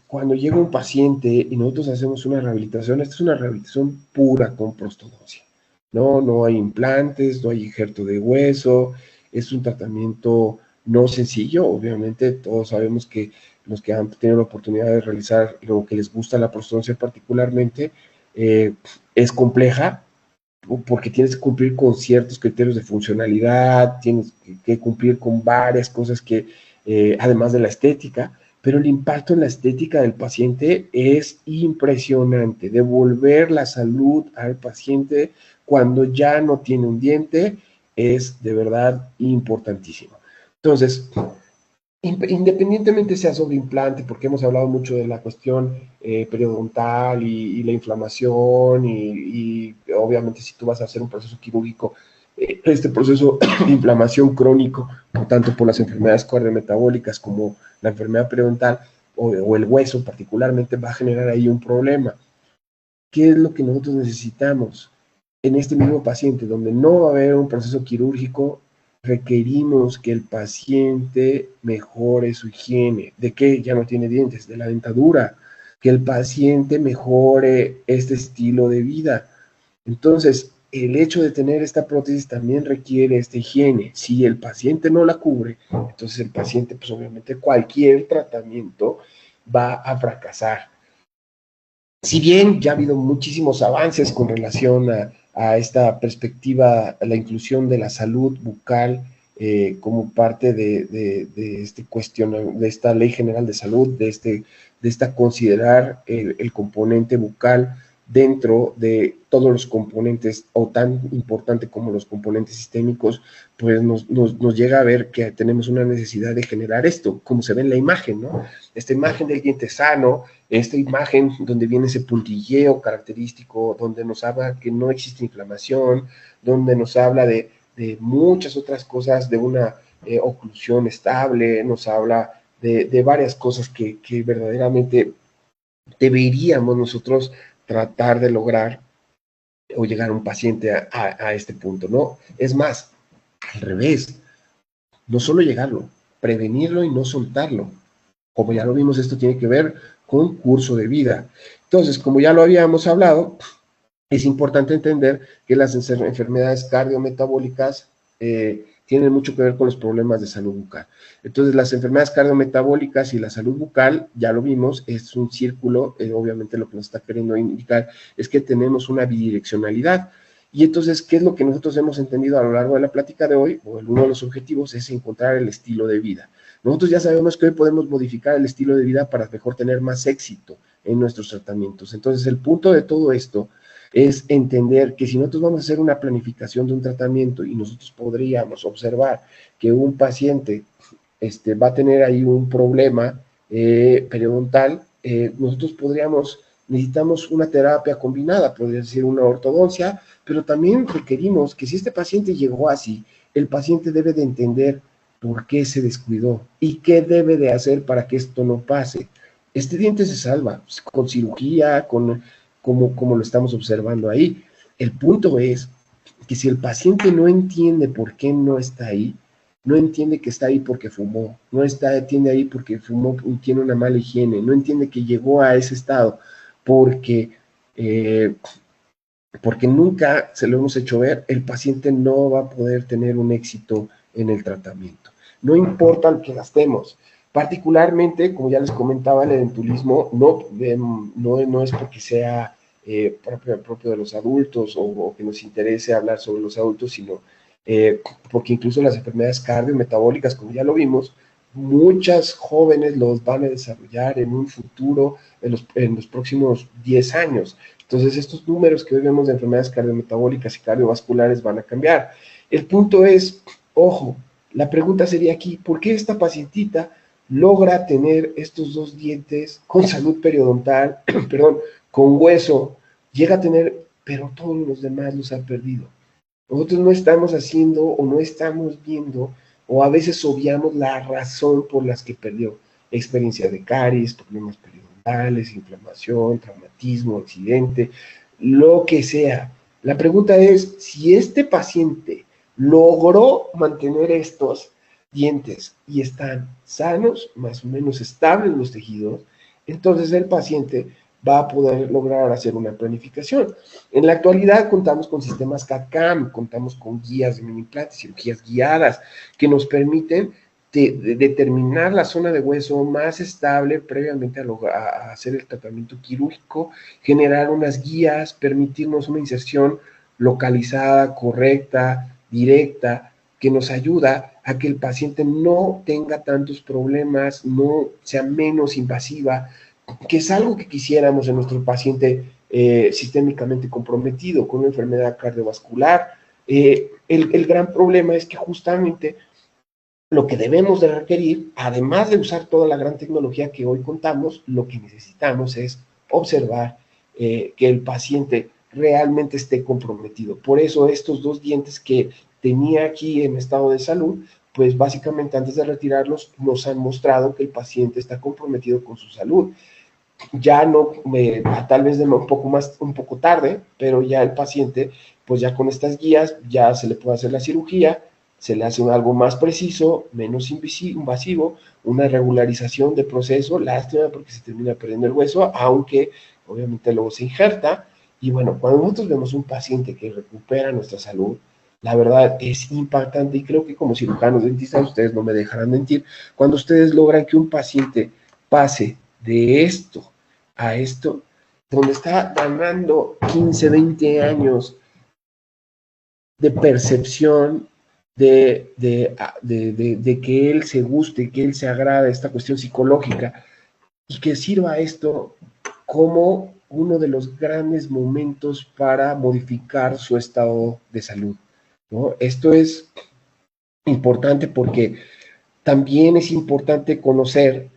cuando llega un paciente y nosotros hacemos una rehabilitación, esta es una rehabilitación pura con prostodoncia. No hay implantes, no hay injerto de hueso, es un tratamiento no sencillo. Obviamente, todos sabemos que los que han tenido la oportunidad de realizar lo que les gusta la prostodoncia particularmente, es compleja, porque tienes que cumplir con ciertos criterios de funcionalidad, tienes que cumplir con varias cosas que, además de la estética, pero el impacto en la estética del paciente es impresionante. Devolver la salud al paciente cuando ya no tiene un diente es de verdad importantísimo. Entonces, independientemente sea sobre implante, porque hemos hablado mucho de la cuestión periodontal y la inflamación y obviamente si tú vas a hacer un proceso quirúrgico, este proceso de inflamación crónico, tanto por las enfermedades cardiometabólicas como la enfermedad periodontal o el hueso particularmente, va a generar ahí un problema. ¿Qué es lo que nosotros necesitamos? En este mismo paciente, donde no va a haber un proceso quirúrgico, requerimos que el paciente mejore su higiene. ¿De qué? Ya no tiene dientes, de la dentadura. Que el paciente mejore este estilo de vida. Entonces, el hecho de tener esta prótesis también requiere esta higiene. Si el paciente no la cubre, entonces el paciente, pues obviamente cualquier tratamiento va a fracasar. Si bien ya ha habido muchísimos avances con relación a esta perspectiva, a la inclusión de la salud bucal como parte de este cuestión, de esta Ley General de Salud, de esta considerar el componente bucal dentro de todos los componentes, o tan importante como los componentes sistémicos, pues nos llega a ver que tenemos una necesidad de generar esto, como se ve en la imagen, ¿no? Esta imagen del diente sano, esta imagen donde viene ese puntilleo característico, donde nos habla que no existe inflamación, donde nos habla de muchas otras cosas, de una oclusión estable, nos habla de varias cosas que verdaderamente deberíamos nosotros tratar de lograr o llegar a un paciente a este punto, ¿no? Es más, al revés, no solo llegarlo, prevenirlo y no soltarlo. Como ya lo vimos, esto tiene que ver con curso de vida. Entonces, como ya lo habíamos hablado, es importante entender que las enfermedades cardiometabólicas tienen mucho que ver con los problemas de salud bucal. Entonces, las enfermedades cardiometabólicas y la salud bucal, ya lo vimos, es un círculo, obviamente lo que nos está queriendo indicar es que tenemos una bidireccionalidad. Y entonces, ¿qué es lo que nosotros hemos entendido a lo largo de la plática de hoy? O uno de los objetivos es encontrar el estilo de vida. Nosotros ya sabemos que hoy podemos modificar el estilo de vida para mejor tener más éxito en nuestros tratamientos. Entonces, el punto de todo esto es entender que si nosotros vamos a hacer una planificación de un tratamiento y nosotros podríamos observar que un paciente va a tener ahí un problema periodontal, nosotros podríamos necesitamos una terapia combinada, podría ser una ortodoncia, pero también requerimos que si este paciente llegó así, el paciente debe de entender por qué se descuidó y qué debe de hacer para que esto no pase. Este diente se salva con cirugía, como lo estamos observando ahí. El punto es que si el paciente no entiende por qué no está ahí, no entiende que está ahí porque fumó, no entiende ahí porque fumó y tiene una mala higiene, no entiende que llegó a ese estado porque nunca se lo hemos hecho ver, el paciente no va a poder tener un éxito en el tratamiento. No importa lo que gastemos. Particularmente, como ya les comentaba, el edentulismo no es porque sea propio de los adultos o que nos interese hablar sobre los adultos, sino porque incluso las enfermedades cardiometabólicas, como ya lo vimos, muchas jóvenes los van a desarrollar en un futuro, en los próximos 10 años. Entonces, estos números que hoy vemos de enfermedades cardiometabólicas y cardiovasculares van a cambiar. El punto es, ojo, la pregunta sería aquí, ¿por qué esta pacientita logra tener estos dos dientes con salud periodontal, perdón, con hueso, llega a tener, pero todos los demás los ha perdido? Nosotros no estamos haciendo o no estamos viendo, o a veces obviamos la razón por las que perdió. Experiencia de caries, problemas periodontales, inflamación, traumatismo, accidente, lo que sea. La pregunta es, si este paciente logró mantener estos dientes y están sanos, más o menos estables los tejidos, entonces el paciente va a poder lograr hacer una planificación. En la actualidad contamos con sistemas CAD/CAM, contamos con guías de mini-implantes, cirugías guiadas, que nos permiten determinar la zona de hueso más estable previamente a hacer el tratamiento quirúrgico, generar unas guías, permitirnos una inserción localizada, correcta, directa, que nos ayuda a que el paciente no tenga tantos problemas, no sea menos invasiva, que es algo que quisiéramos en nuestro paciente sistémicamente comprometido con una enfermedad cardiovascular. El gran problema es que justamente lo que debemos de requerir, además de usar toda la gran tecnología que hoy contamos, lo que necesitamos es observar que el paciente realmente esté comprometido. Por eso estos dos dientes que tenía aquí en estado de salud, pues básicamente antes de retirarlos nos han mostrado que el paciente está comprometido con su salud. Ya no, tal vez un poco tarde, pero ya el paciente, pues ya con estas guías, ya se le puede hacer la cirugía, se le hace algo más preciso, menos invasivo, una regularización de proceso, lástima porque se termina perdiendo el hueso, aunque obviamente luego se injerta. Y bueno, cuando nosotros vemos un paciente que recupera nuestra salud, la verdad es impactante, y creo que como cirujanos dentistas, ustedes no me dejarán mentir, cuando ustedes logran que un paciente pase de esto a esto, donde está ganando 15, 20 años de percepción, de que él se guste, que él se agrade, esta cuestión psicológica, y que sirva esto como uno de los grandes momentos para modificar su estado de salud, ¿no? Esto es importante porque también es importante conocer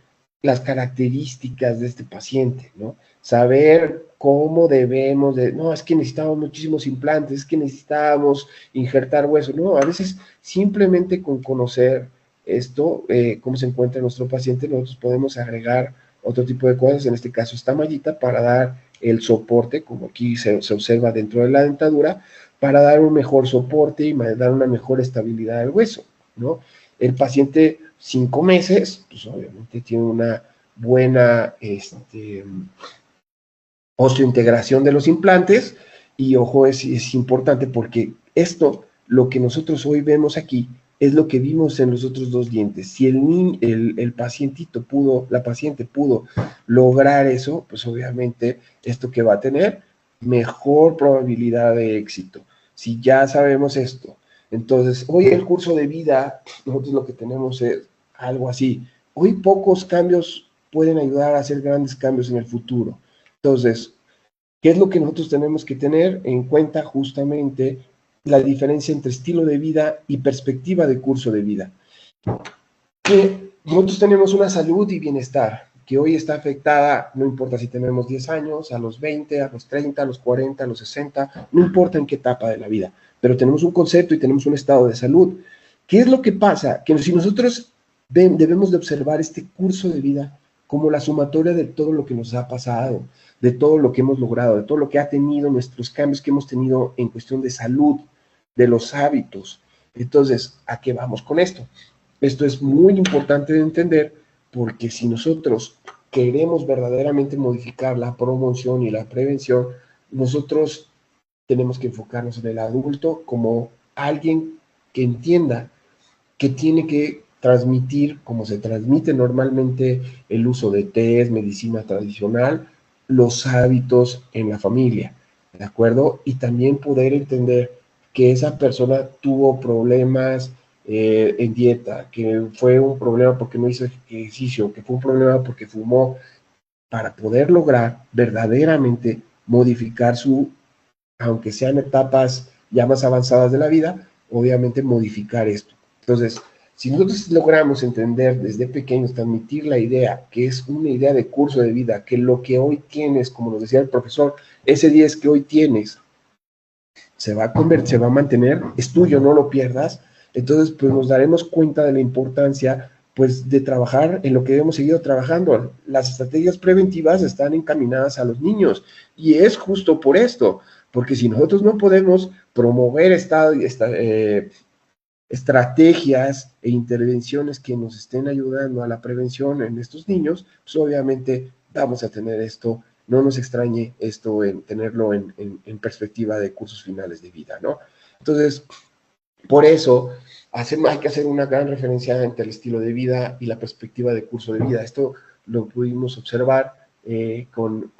las características de este paciente, ¿no? Saber cómo debemos de, no, es que necesitamos muchísimos implantes, es que necesitamos injertar hueso, no, a veces simplemente con conocer esto, cómo se encuentra nuestro paciente, nosotros podemos agregar otro tipo de cosas, en este caso esta mallita, para dar el soporte, como aquí se observa dentro de la dentadura, para dar un mejor soporte y dar una mejor estabilidad del hueso, ¿no? El paciente 5 meses, pues obviamente tiene una buena osteointegración de los implantes, y ojo, es importante porque esto, lo que nosotros hoy vemos aquí, es lo que vimos en los otros dos dientes. Si el pacientito la paciente pudo lograr eso, pues obviamente esto que va a tener, mejor probabilidad de éxito. Si ya sabemos esto, entonces, hoy el curso de vida, nosotros lo que tenemos es algo así. Hoy pocos cambios pueden ayudar a hacer grandes cambios en el futuro. Entonces, ¿qué es lo que nosotros tenemos que tener en cuenta? Justamente la diferencia entre estilo de vida y perspectiva de curso de vida. Que nosotros tenemos una salud y bienestar, que hoy está afectada, no importa si tenemos 10 años, a los 20, a los 30, a los 40, a los 60, no importa en qué etapa de la vida, pero tenemos un concepto y tenemos un estado de salud. ¿Qué es lo que pasa? Que si nosotros debemos de observar este curso de vida como la sumatoria de todo lo que nos ha pasado, de todo lo que hemos logrado, de todo lo que ha tenido, nuestros cambios que hemos tenido en cuestión de salud, de los hábitos. Entonces, ¿a qué vamos con esto? Esto es muy importante de entender, porque si nosotros queremos verdaderamente modificar la promoción y la prevención, nosotros tenemos que enfocarnos en el adulto como alguien que entienda que tiene que transmitir, como se transmite normalmente el uso de tés, medicina tradicional, los hábitos en la familia, ¿de acuerdo? Y también poder entender que esa persona tuvo problemas en dieta, que fue un problema porque no hizo ejercicio, que fue un problema porque fumó, para poder lograr verdaderamente modificar su, aunque sean etapas ya más avanzadas de la vida, obviamente modificar esto. Entonces, si nosotros logramos entender desde pequeños, transmitir la idea, que es una idea de curso de vida, que lo que hoy tienes, como nos decía el profesor, ese 10 que hoy tienes, se va a mantener, es tuyo, no lo pierdas. Entonces, pues nos daremos cuenta de la importancia, pues, de trabajar en lo que hemos seguido trabajando. Las estrategias preventivas están encaminadas a los niños, y es justo por esto, porque si nosotros no podemos promover estrategias e intervenciones que nos estén ayudando a la prevención en estos niños, pues obviamente vamos a tener esto. No nos extrañe esto en tenerlo en perspectiva de cursos finales de vida, ¿no? Entonces, por eso hay que hacer una gran referencia entre el estilo de vida y la perspectiva de curso de vida. Esto lo pudimos observar con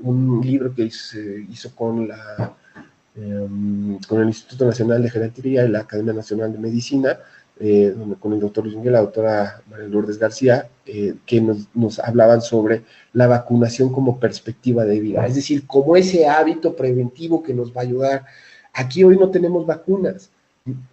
un libro que se hizo con el Instituto Nacional de Geriatría y la Academia Nacional de Medicina, con el doctor Luis Miguel, la doctora María Lourdes García, que nos hablaban sobre la vacunación como perspectiva de vida, es decir, como ese hábito preventivo que nos va a ayudar. Aquí hoy no tenemos vacunas.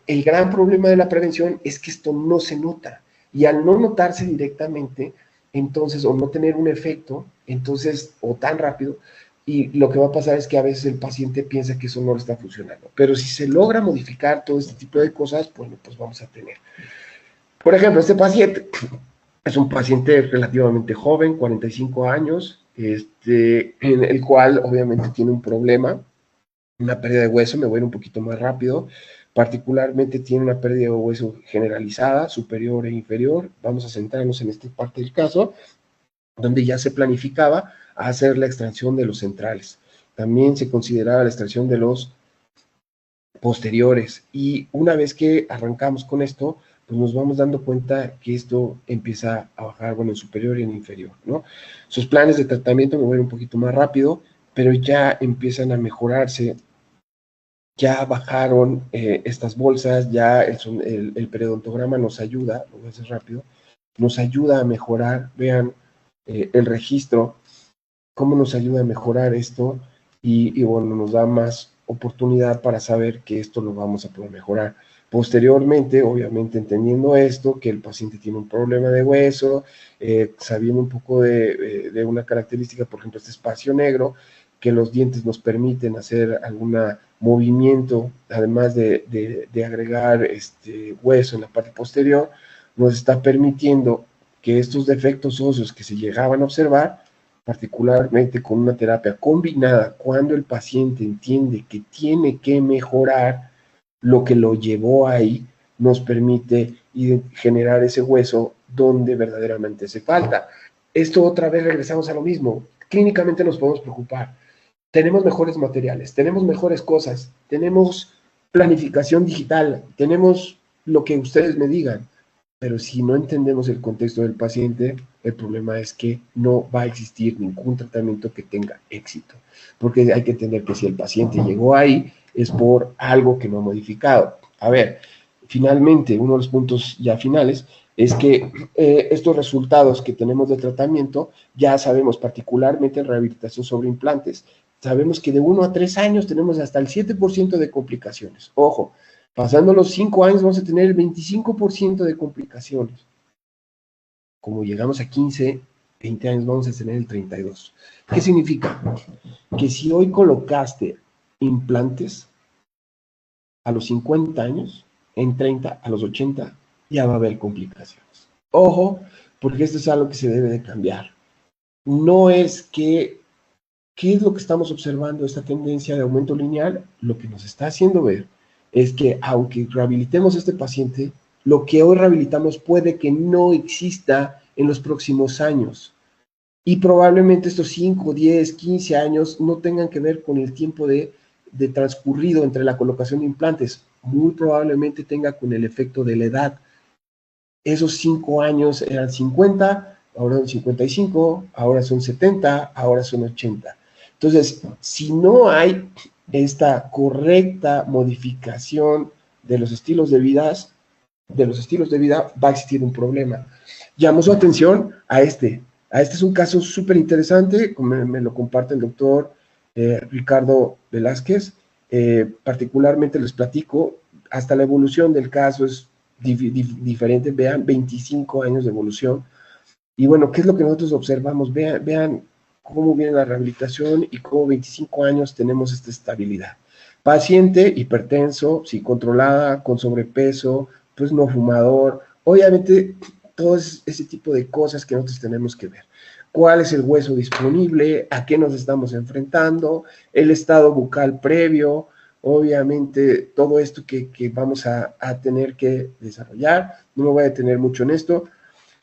El gran problema de la prevención es que esto no se nota, y al no notarse directamente, entonces, o no tener un efecto, entonces, o tan rápido, y lo que va a pasar es que a veces el paciente piensa que eso no le está funcionando. Pero si se logra modificar todo este tipo de cosas, bueno, pues vamos a tener. Por ejemplo, este paciente es un paciente relativamente joven, 45 años, en el cual obviamente tiene un problema, una pérdida de hueso. Me voy a ir un poquito más rápido. Particularmente tiene una pérdida de hueso generalizada, superior e inferior. Vamos a centrarnos en esta parte del caso, donde ya se planificaba hacer la extracción de los centrales. También se consideraba la extracción de los posteriores, y una vez que arrancamos con esto, pues nos vamos dando cuenta que esto empieza a bajar, bueno, en superior y en inferior, ¿no? Sus planes de tratamiento, me voy a ir un poquito más rápido, pero ya empiezan a mejorarse. Ya bajaron estas bolsas, ya el periodontograma nos ayuda, lo voy a hacer rápido, nos ayuda a mejorar. Vean el registro, cómo nos ayuda a mejorar esto, y bueno, nos da más oportunidad para saber que esto lo vamos a poder mejorar. Posteriormente, obviamente entendiendo esto, que el paciente tiene un problema de hueso, sabiendo un poco de una característica, por ejemplo, este espacio negro, que los dientes nos permiten hacer algún movimiento, además de agregar hueso en la parte posterior, nos está permitiendo que estos defectos óseos que se llegaban a observar, particularmente con una terapia combinada, cuando el paciente entiende que tiene que mejorar lo que lo llevó ahí, nos permite generar ese hueso donde verdaderamente hace falta. Esto otra vez regresamos a lo mismo. Clínicamente nos podemos preocupar. Tenemos mejores materiales, tenemos mejores cosas, tenemos planificación digital, tenemos lo que ustedes me digan, pero si no entendemos el contexto del paciente, el problema es que no va a existir ningún tratamiento que tenga éxito, porque hay que entender que si el paciente llegó ahí, es por algo que no ha modificado. A ver, finalmente, uno de los puntos ya finales es que estos resultados que tenemos de tratamiento, ya sabemos, particularmente en rehabilitación sobre implantes, sabemos que de 1 a 3 años tenemos hasta el 7% de complicaciones. Ojo, pasando los 5 años vamos a tener el 25% de complicaciones. como llegamos a 15, 20 años, vamos a tener el 32. ¿Qué significa? Que si hoy colocaste implantes a los 50 años, en 30, a los 80, ya va a haber complicaciones. Ojo, porque esto es algo que se debe de cambiar. No es que, ¿qué es lo que estamos observando? Esta tendencia de aumento lineal, lo que nos está haciendo ver es que aunque rehabilitemos a este paciente, lo que hoy rehabilitamos puede que no exista en los próximos años. Y probablemente estos 5, 10, 15 años no tengan que ver con el tiempo de transcurrido entre la colocación de implantes. Muy probablemente tenga con el efecto de la edad. Esos 5 años eran 50, ahora son 55, ahora son 70, ahora son 80. Entonces, si no hay esta correcta modificación de los estilos de vida, va a existir un problema. Llamó su atención a este. Este es un caso súper interesante, me lo comparte el doctor Ricardo Velázquez. Particularmente les platico, hasta la evolución del caso es diferente. Vean, 25 años de evolución. Y bueno, ¿qué es lo que nosotros observamos? Vean cómo viene la rehabilitación y cómo 25 años tenemos esta estabilidad. Paciente hipertenso, sí, controlada, con sobrepeso, pues no fumador. Obviamente, todo ese tipo de cosas que nosotros tenemos que ver. ¿Cuál es el hueso disponible? ¿A qué nos estamos enfrentando? El estado bucal previo. Obviamente, todo esto que vamos a tener que desarrollar. No me voy a detener mucho en esto.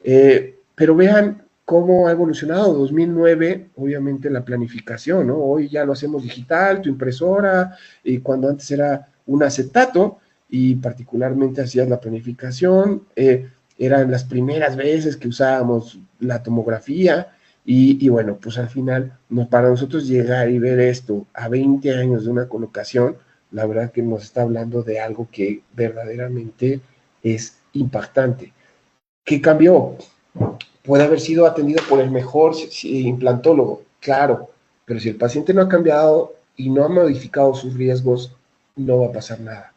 Pero vean cómo ha evolucionado. 2009, obviamente, la planificación, ¿no? Hoy ya lo hacemos digital, tu impresora, y cuando antes era un acetato, y particularmente hacías la planificación, eran las primeras veces que usábamos la tomografía, y bueno, pues al final, para nosotros llegar y ver esto a 20 años de una colocación, la verdad que nos está hablando de algo que verdaderamente es impactante. ¿Qué cambió? Puede haber sido atendido por el mejor implantólogo, claro, pero si el paciente no ha cambiado y no ha modificado sus riesgos, no va a pasar nada.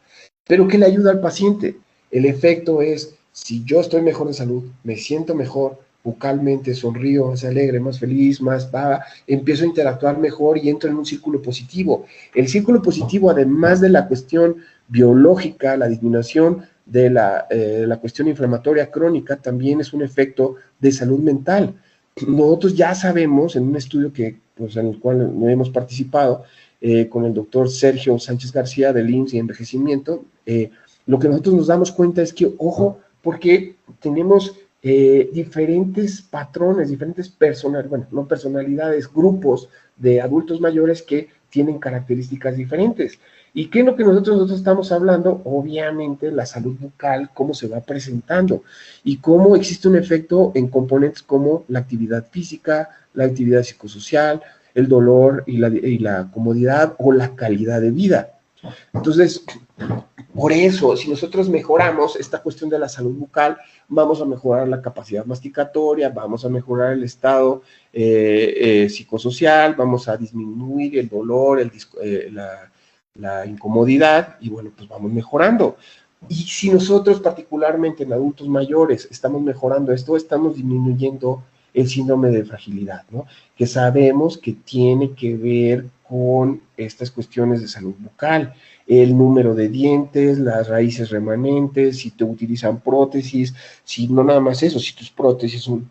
Pero ¿qué le ayuda al paciente? El efecto es, si yo estoy mejor de salud, me siento mejor, bucalmente sonrío, más alegre, más feliz, empiezo a interactuar mejor y entro en un círculo positivo. El círculo positivo, además de la cuestión biológica, la disminución de la cuestión inflamatoria crónica, también es un efecto de salud mental. Nosotros ya sabemos, en un estudio pues, en el cual hemos participado, con el doctor Sergio Sánchez García del IMSS y envejecimiento, lo que nosotros nos damos cuenta es que, ojo, porque tenemos diferentes patrones, diferentes personalidades, grupos de adultos mayores que tienen características diferentes. ¿Y qué es lo que nosotros estamos hablando? Obviamente la salud bucal, cómo se va presentando y cómo existe un efecto en componentes como la actividad física, la actividad psicosocial, el dolor y la comodidad o la calidad de vida. Entonces, por eso, si nosotros mejoramos esta cuestión de la salud bucal, vamos a mejorar la capacidad masticatoria, vamos a mejorar el estado psicosocial, vamos a disminuir el dolor, la incomodidad, y bueno, pues vamos mejorando. Y si nosotros, particularmente en adultos mayores, estamos mejorando esto, estamos disminuyendo el síndrome de fragilidad, ¿no? Que sabemos que tiene que ver con estas cuestiones de salud bucal, el número de dientes, las raíces remanentes, si te utilizan prótesis, si no nada más eso, si tus prótesis son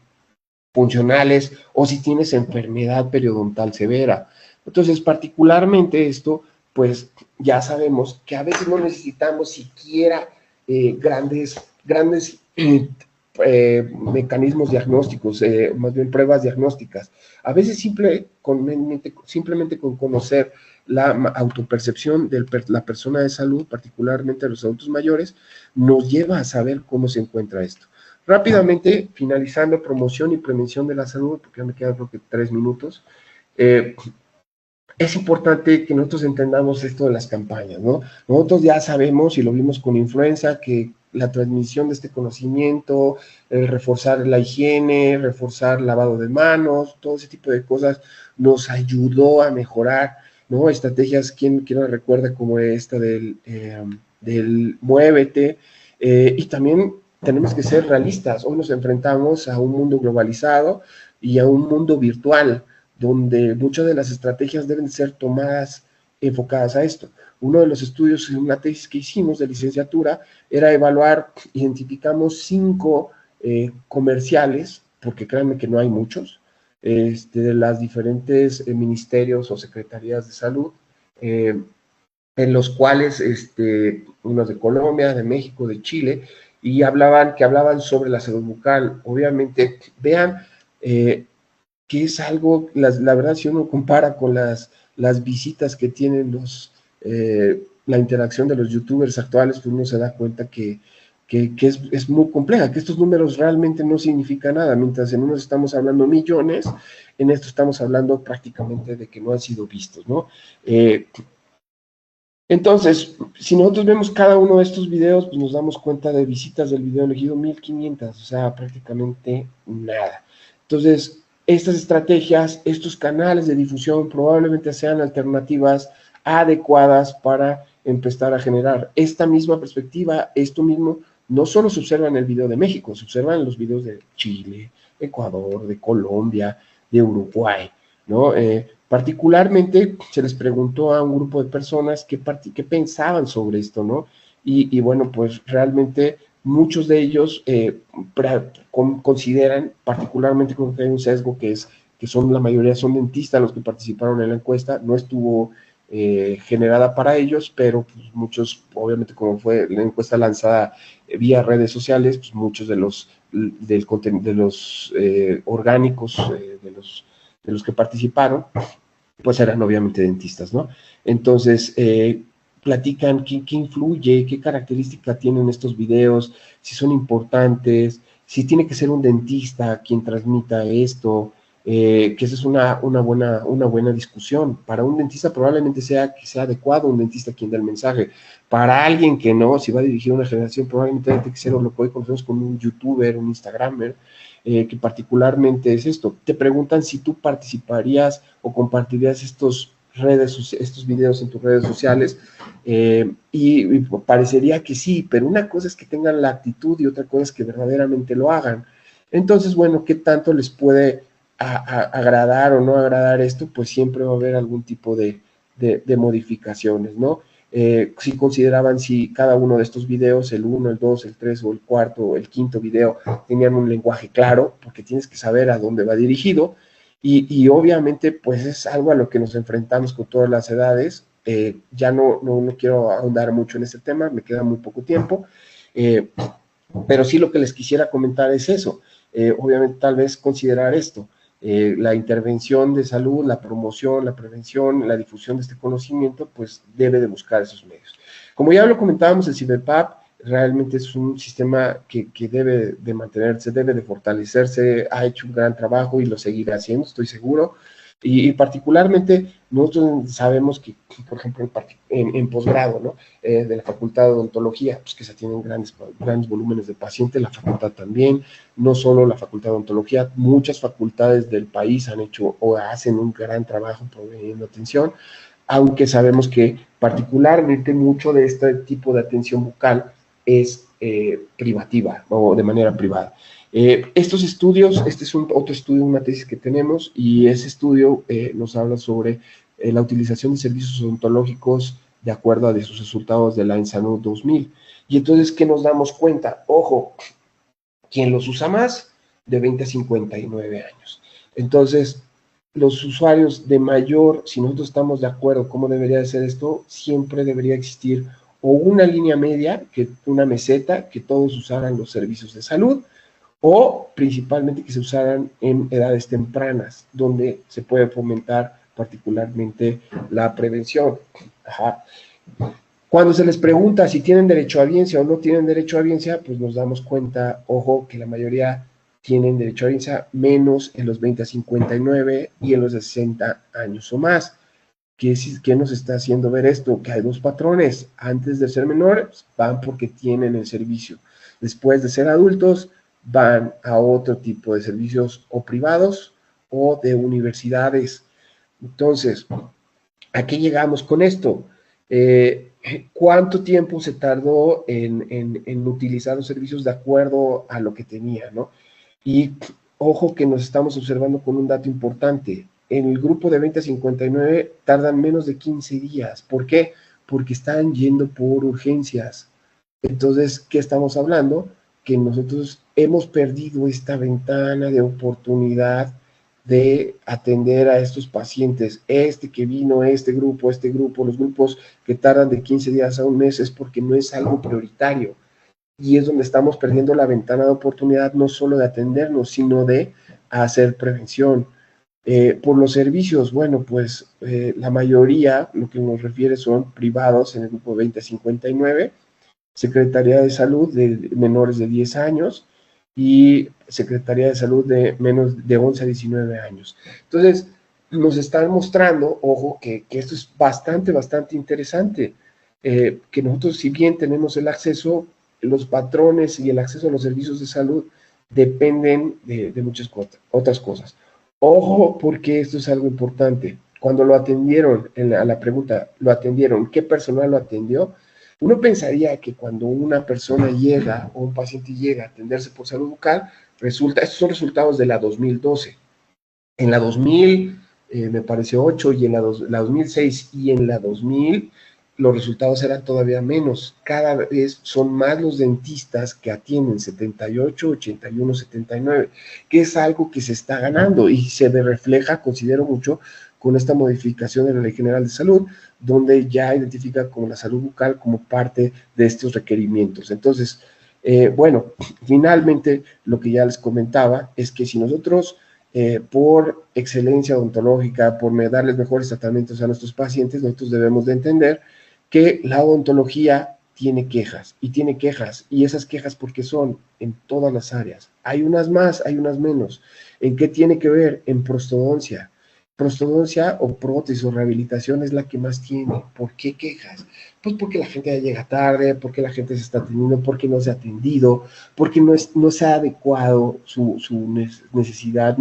funcionales o si tienes enfermedad periodontal severa. Entonces, particularmente esto, pues ya sabemos que a veces no necesitamos siquiera grandes mecanismos diagnósticos, más bien pruebas diagnósticas. A veces simplemente con conocer la autopercepción de la persona de salud, particularmente de los adultos mayores, nos lleva a saber cómo se encuentra esto. Rápidamente, finalizando, promoción y prevención de la salud, porque ya me quedan creo que 3 minutos, es importante que nosotros entendamos esto de las campañas, ¿no? Nosotros ya sabemos, y lo vimos con influenza, que la transmisión de este conocimiento, reforzar la higiene, reforzar lavado de manos, todo ese tipo de cosas nos ayudó a mejorar, ¿no? Estrategias, ¿quién no recuerda como esta del muévete? Y también tenemos que ser realistas. Hoy nos enfrentamos a un mundo globalizado y a un mundo virtual, donde muchas de las estrategias deben ser tomadas enfocadas a esto. Uno de los estudios en una tesis que hicimos de licenciatura era evaluar, identificamos 5 comerciales, porque créanme que no hay muchos, de las diferentes ministerios o secretarías de salud, en los cuales unos de Colombia, de México, de Chile, y hablaban sobre la salud bucal. Obviamente, vean que es algo, la verdad, si uno compara con las visitas que tienen la interacción de los youtubers actuales, pues uno se da cuenta que es muy compleja, que estos números realmente no significan nada. Mientras en unos estamos hablando millones, en esto estamos hablando prácticamente de que no han sido vistos, ¿no? Entonces, si nosotros vemos cada uno de estos videos, pues nos damos cuenta de visitas del video elegido 1500, o sea, prácticamente nada. Entonces, estas estrategias, estos canales de difusión probablemente sean alternativas adecuadas para empezar a generar esta misma perspectiva, esto mismo. No solo se observa en el video de México, se observa en los videos de Chile, Ecuador, de Colombia, de Uruguay, ¿no? Particularmente se les preguntó a un grupo de personas qué pensaban sobre esto, ¿no? Y bueno, pues realmente muchos de ellos consideran, particularmente creo que hay un sesgo que la mayoría son dentistas los que participaron en la encuesta, no estuvo generada para ellos, pero pues, muchos, obviamente como fue la encuesta lanzada vía redes sociales, pues muchos de los orgánicos, de los que participaron, pues eran obviamente dentistas, ¿no? Entonces, platican qué influye, qué característica tienen estos videos, si son importantes, si tiene que ser un dentista quien transmita esto, que esa es una buena discusión. Para un dentista probablemente sea adecuado un dentista quien dé el mensaje. Para alguien que no, si va a dirigir una generación, probablemente tiene que ser lo que hoy conocemos como un youtuber, un instagramer, que particularmente es esto. Te preguntan si tú participarías o compartirías estos videos en tus redes sociales, y parecería que sí, pero una cosa es que tengan la actitud y otra cosa es que verdaderamente lo hagan. Entonces, bueno, ¿qué tanto les puede agradar o no agradar esto? Pues siempre va a haber algún tipo de modificaciones, ¿no? Si consideraban si cada uno de estos videos, el 1, el 2, el 3 o el cuarto o el quinto video, tenían un lenguaje claro, porque tienes que saber a dónde va dirigido, y obviamente pues es algo a lo que nos enfrentamos con todas las edades. Ya no quiero ahondar mucho en este tema, me queda muy poco tiempo, pero sí lo que les quisiera comentar es eso. Obviamente tal vez considerar esto, la intervención de salud, la promoción, la prevención, la difusión de este conocimiento, pues debe de buscar esos medios. Como ya lo comentábamos, el CIBEPAP realmente es un sistema que debe de mantenerse, debe de fortalecerse, ha hecho un gran trabajo y lo seguirá haciendo, estoy seguro. Y particularmente nosotros sabemos que, por ejemplo, en posgrado, ¿no? De la Facultad de Odontología, pues que se tienen grandes volúmenes de pacientes, la facultad también, no solo la Facultad de Odontología, muchas facultades del país han hecho o hacen un gran trabajo proveyendo atención, aunque sabemos que particularmente mucho de este tipo de atención bucal es privativa o de manera privada. Estos estudios, este es otro estudio, una tesis que tenemos, y ese estudio nos habla sobre la utilización de servicios odontológicos de acuerdo a sus resultados de la ENSANUD 2000. Y entonces, ¿qué nos damos cuenta? Ojo, ¿quién los usa más? De 20 a 59 años. Entonces, los usuarios de mayor, si nosotros estamos de acuerdo cómo debería de ser esto, siempre debería existir o una línea media, una meseta, que todos usaran los servicios de salud, o principalmente que se usaran en edades tempranas, donde se puede fomentar particularmente la prevención. Ajá. Cuando se les pregunta si tienen derecho a audiencia o no tienen derecho a audiencia, pues nos damos cuenta, ojo, que la mayoría tienen derecho a audiencia, menos en los 20 a 59 y en los de 60 años o más. ¿Qué nos está haciendo ver esto? Que hay dos patrones. Antes de ser menores, van porque tienen el servicio. Después de ser adultos, van a otro tipo de servicios o privados o de universidades. Entonces, ¿a qué llegamos con esto? ¿Cuánto tiempo se tardó en utilizar los servicios de acuerdo a lo que tenía, ¿no? Y ojo que nos estamos observando con un dato importante. En el grupo de 20 a 59 tardan menos de 15 días. ¿Por qué? Porque están yendo por urgencias. Entonces, ¿qué estamos hablando? Que nosotros hemos perdido esta ventana de oportunidad de atender a estos pacientes. Que vino, este grupo, los grupos que tardan de 15 días a un mes es porque no es algo prioritario. Y es donde estamos perdiendo la ventana de oportunidad, no solo de atendernos, sino de hacer prevención. Por los servicios, bueno, pues la mayoría, lo que nos refiere, son privados en el grupo 20 a 59, Secretaría de Salud de menores de 10 años y Secretaría de Salud de menos de 11 a 19 años. Entonces, nos están mostrando, ojo, que esto es bastante interesante, que nosotros, si bien tenemos el acceso, los patrones y el acceso a los servicios de salud dependen de muchas otras cosas. Ojo, porque esto es algo importante. Cuando lo atendieron, a la pregunta, ¿lo atendieron? ¿Qué personal lo atendió? Uno pensaría que cuando una persona llega o un paciente llega a atenderse por salud bucal, estos son resultados de la 2012. En la 2000, me parece 8, y en la 2006 y en la 2000, los resultados eran todavía menos. Cada vez son más los dentistas que atienden, 78, 81, 79, que es algo que se está ganando y se refleja, considero mucho, con esta modificación de la Ley General de Salud, donde ya identifica como la salud bucal como parte de estos requerimientos. Entonces, bueno, finalmente lo que ya les comentaba es que si nosotros, por excelencia odontológica, por darles mejores tratamientos a nuestros pacientes, nosotros debemos de entender que la odontología tiene quejas, y esas quejas, porque son en todas las áreas. Hay unas más, hay unas menos. ¿En qué tiene que ver? En prostodoncia. Prostodoncia o prótesis o rehabilitación es la que más tiene. ¿Por qué quejas? Pues porque la gente ya llega tarde, porque la gente se está atendiendo, porque no se ha atendido, porque no se ha adecuado su necesidad.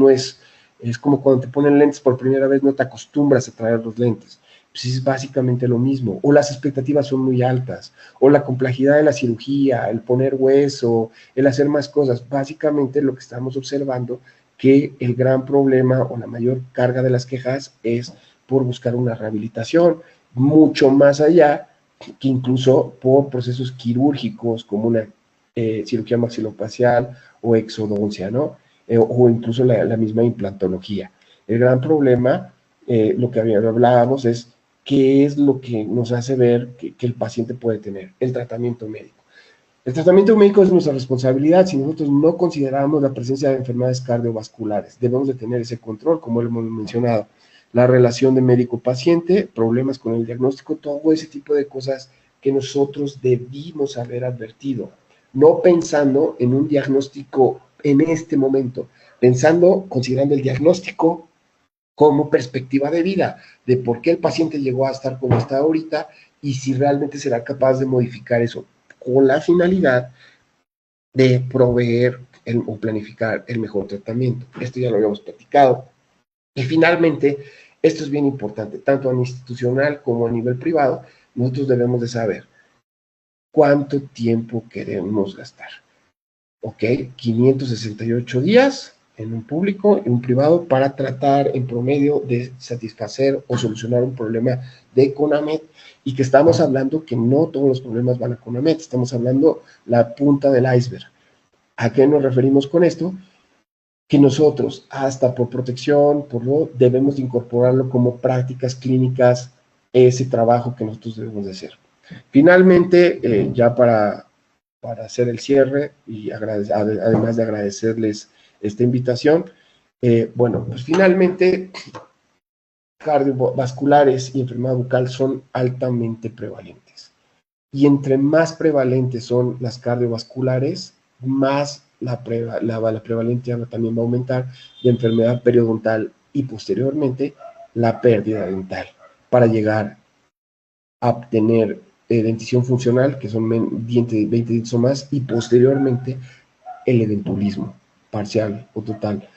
Es como cuando te ponen lentes por primera vez, no te acostumbras a traer los lentes. Pues es básicamente lo mismo. O las expectativas son muy altas, o la complejidad de la cirugía, el poner hueso, el hacer más cosas. Básicamente lo que estamos observando, que el gran problema o la mayor carga de las quejas es por buscar una rehabilitación, mucho más allá que incluso por procesos quirúrgicos como una cirugía maxilofacial o exodoncia, ¿no? O incluso la misma implantología. El gran problema, lo que hablábamos, es qué es lo que nos hace ver que el paciente puede tener: el tratamiento médico. El tratamiento médico es nuestra responsabilidad si nosotros no consideramos la presencia de enfermedades cardiovasculares. Debemos de tener ese control, como lo hemos mencionado. La relación de médico-paciente, problemas con el diagnóstico, todo ese tipo de cosas que nosotros debimos haber advertido. No pensando en un diagnóstico en este momento, considerando el diagnóstico como perspectiva de vida, de por qué el paciente llegó a estar como está ahorita y si realmente será capaz de modificar eso, con la finalidad de proveer o planificar el mejor tratamiento. Esto ya lo habíamos platicado. Y finalmente, esto es bien importante, tanto a nivel institucional como a nivel privado, nosotros debemos de saber cuánto tiempo queremos gastar. ¿Ok? 568 días en un público, en un privado, para tratar en promedio de satisfacer o solucionar un problema de CONAMED, y que estamos hablando que no todos los problemas van a CONAMED, estamos hablando la punta del iceberg. ¿A qué nos referimos con esto? Que nosotros, hasta por protección, debemos de incorporarlo como prácticas clínicas, ese trabajo que nosotros debemos de hacer. Finalmente, ya para hacer el cierre y además de agradecerles esta invitación, bueno, pues finalmente cardiovasculares y enfermedad bucal son altamente prevalentes. Y entre más prevalentes son las cardiovasculares, más la prevalencia también va a aumentar de enfermedad periodontal y posteriormente la pérdida dental, para llegar a tener dentición funcional, que son 20 dientes o más, y posteriormente el edentulismo parcial o total.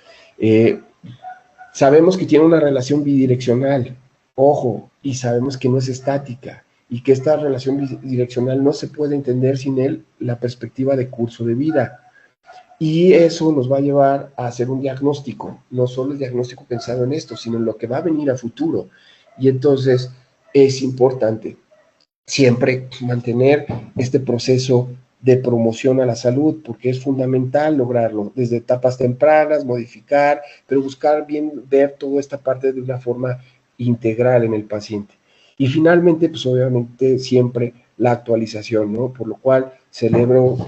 Sabemos que tiene una relación bidireccional, ojo, y sabemos que no es estática, y que esta relación bidireccional no se puede entender sin la perspectiva de curso de vida. Y eso nos va a llevar a hacer un diagnóstico, no solo el diagnóstico pensado en esto, sino en lo que va a venir a futuro. Y entonces es importante siempre mantener este proceso de promoción a la salud, porque es fundamental lograrlo desde etapas tempranas, modificar, pero buscar bien ver toda esta parte de una forma integral en el paciente. Y finalmente, pues obviamente siempre la actualización, ¿no? Por lo cual celebro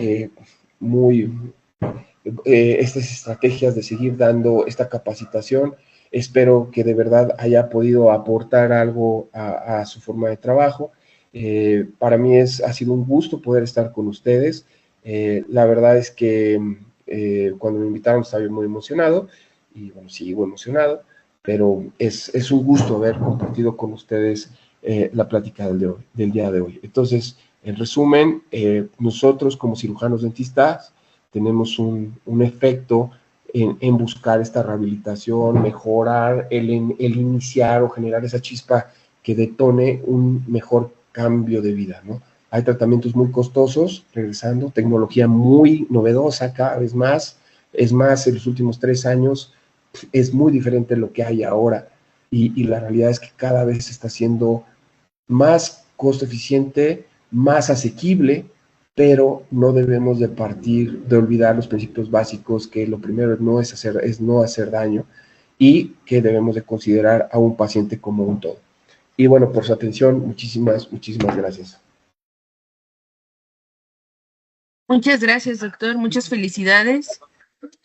estas estrategias de seguir dando esta capacitación. Espero que de verdad haya podido aportar algo a su forma de trabajo. Para mí ha sido un gusto poder estar con ustedes. La verdad es que cuando me invitaron estaba muy emocionado y bueno, sigo emocionado, pero es un gusto haber compartido con ustedes la plática del día de hoy. Entonces, en resumen, nosotros como cirujanos dentistas tenemos un efecto en buscar esta rehabilitación, mejorar, el iniciar o generar esa chispa que detone un mejor cambio de vida, ¿no? Hay tratamientos muy costosos, regresando, tecnología muy novedosa cada vez más, es más, en los últimos 3 años es muy diferente lo que hay ahora y la realidad es que cada vez está siendo más costo eficiente, más asequible, pero no debemos de olvidar los principios básicos, que lo primero es no hacer daño y que debemos de considerar a un paciente como un todo. Y bueno, por su atención, muchísimas gracias. Muchas gracias, doctor. Muchas felicidades.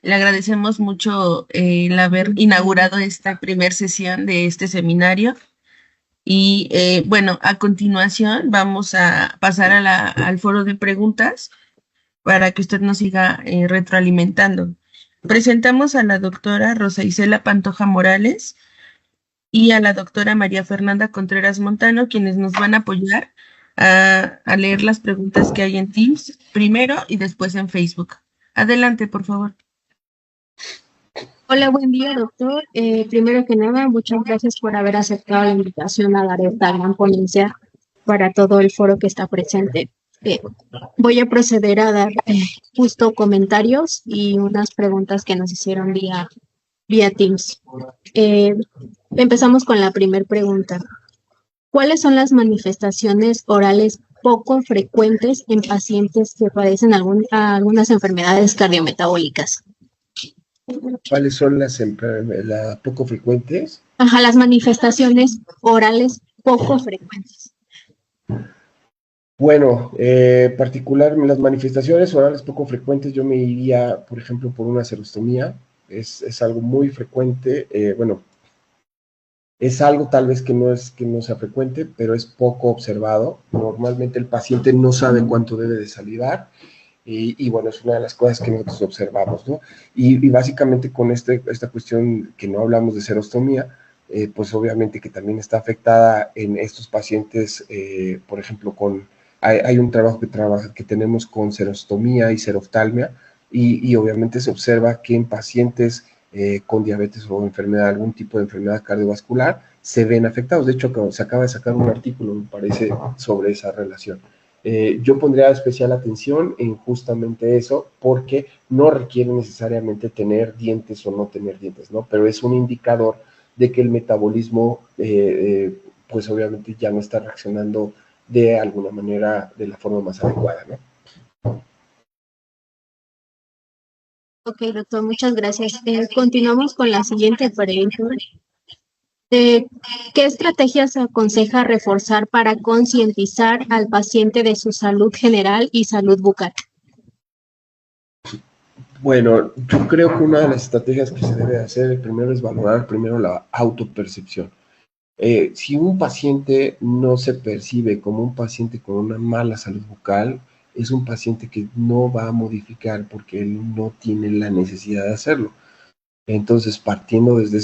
Le agradecemos mucho el haber inaugurado esta primera sesión de este seminario. Y bueno, a continuación vamos a pasar al foro de preguntas para que usted nos siga retroalimentando. Presentamos a la doctora Rosa Isela Pantoja Morales y a la doctora María Fernanda Contreras Montano, quienes nos van a apoyar a leer las preguntas que hay en Teams primero y después en Facebook. Adelante, por favor. Hola, buen día, doctor. Primero que nada, muchas gracias por haber aceptado la invitación a dar esta gran ponencia para todo el foro que está presente. Voy a proceder a dar justo comentarios y unas preguntas que nos hicieron vía Teams. Empezamos con la primera pregunta. ¿Cuáles son las manifestaciones orales poco frecuentes en pacientes que padecen algunas enfermedades cardiometabólicas? ¿Cuáles son las poco frecuentes? Ajá, las manifestaciones orales poco frecuentes. Bueno, particular, las manifestaciones orales poco frecuentes, yo me iría, por ejemplo, por una serostomía. Es algo muy frecuente. Bueno, es algo tal vez que no sea frecuente, pero es poco observado. Normalmente el paciente no sabe cuánto debe de salivar. Y bueno, es una de las cosas que nosotros observamos, ¿no? Y básicamente con esta cuestión que no hablamos de serostomía, pues obviamente que también está afectada en estos pacientes, por ejemplo, hay un trabajo que tenemos con serostomía y seroftalmia, y obviamente se observa que en pacientes con diabetes o algún tipo de enfermedad cardiovascular se ven afectados. De hecho, se acaba de sacar un artículo, me parece, sobre esa relación. Yo pondría especial atención en justamente eso, porque no requiere necesariamente tener dientes o no tener dientes, ¿no? Pero es un indicador de que el metabolismo, pues obviamente ya no está reaccionando de alguna manera de la forma más adecuada, ¿no? Ok, doctor, muchas gracias. Continuamos con la siguiente pregunta. ¿Qué estrategias aconseja reforzar para concientizar al paciente de su salud general y salud bucal? Bueno, yo creo que una de las estrategias que se debe hacer primero es valorar primero la autopercepción. Si un paciente no se percibe como un paciente con una mala salud bucal, es un paciente que no va a modificar porque él no tiene la necesidad de hacerlo. Entonces, partiendo desde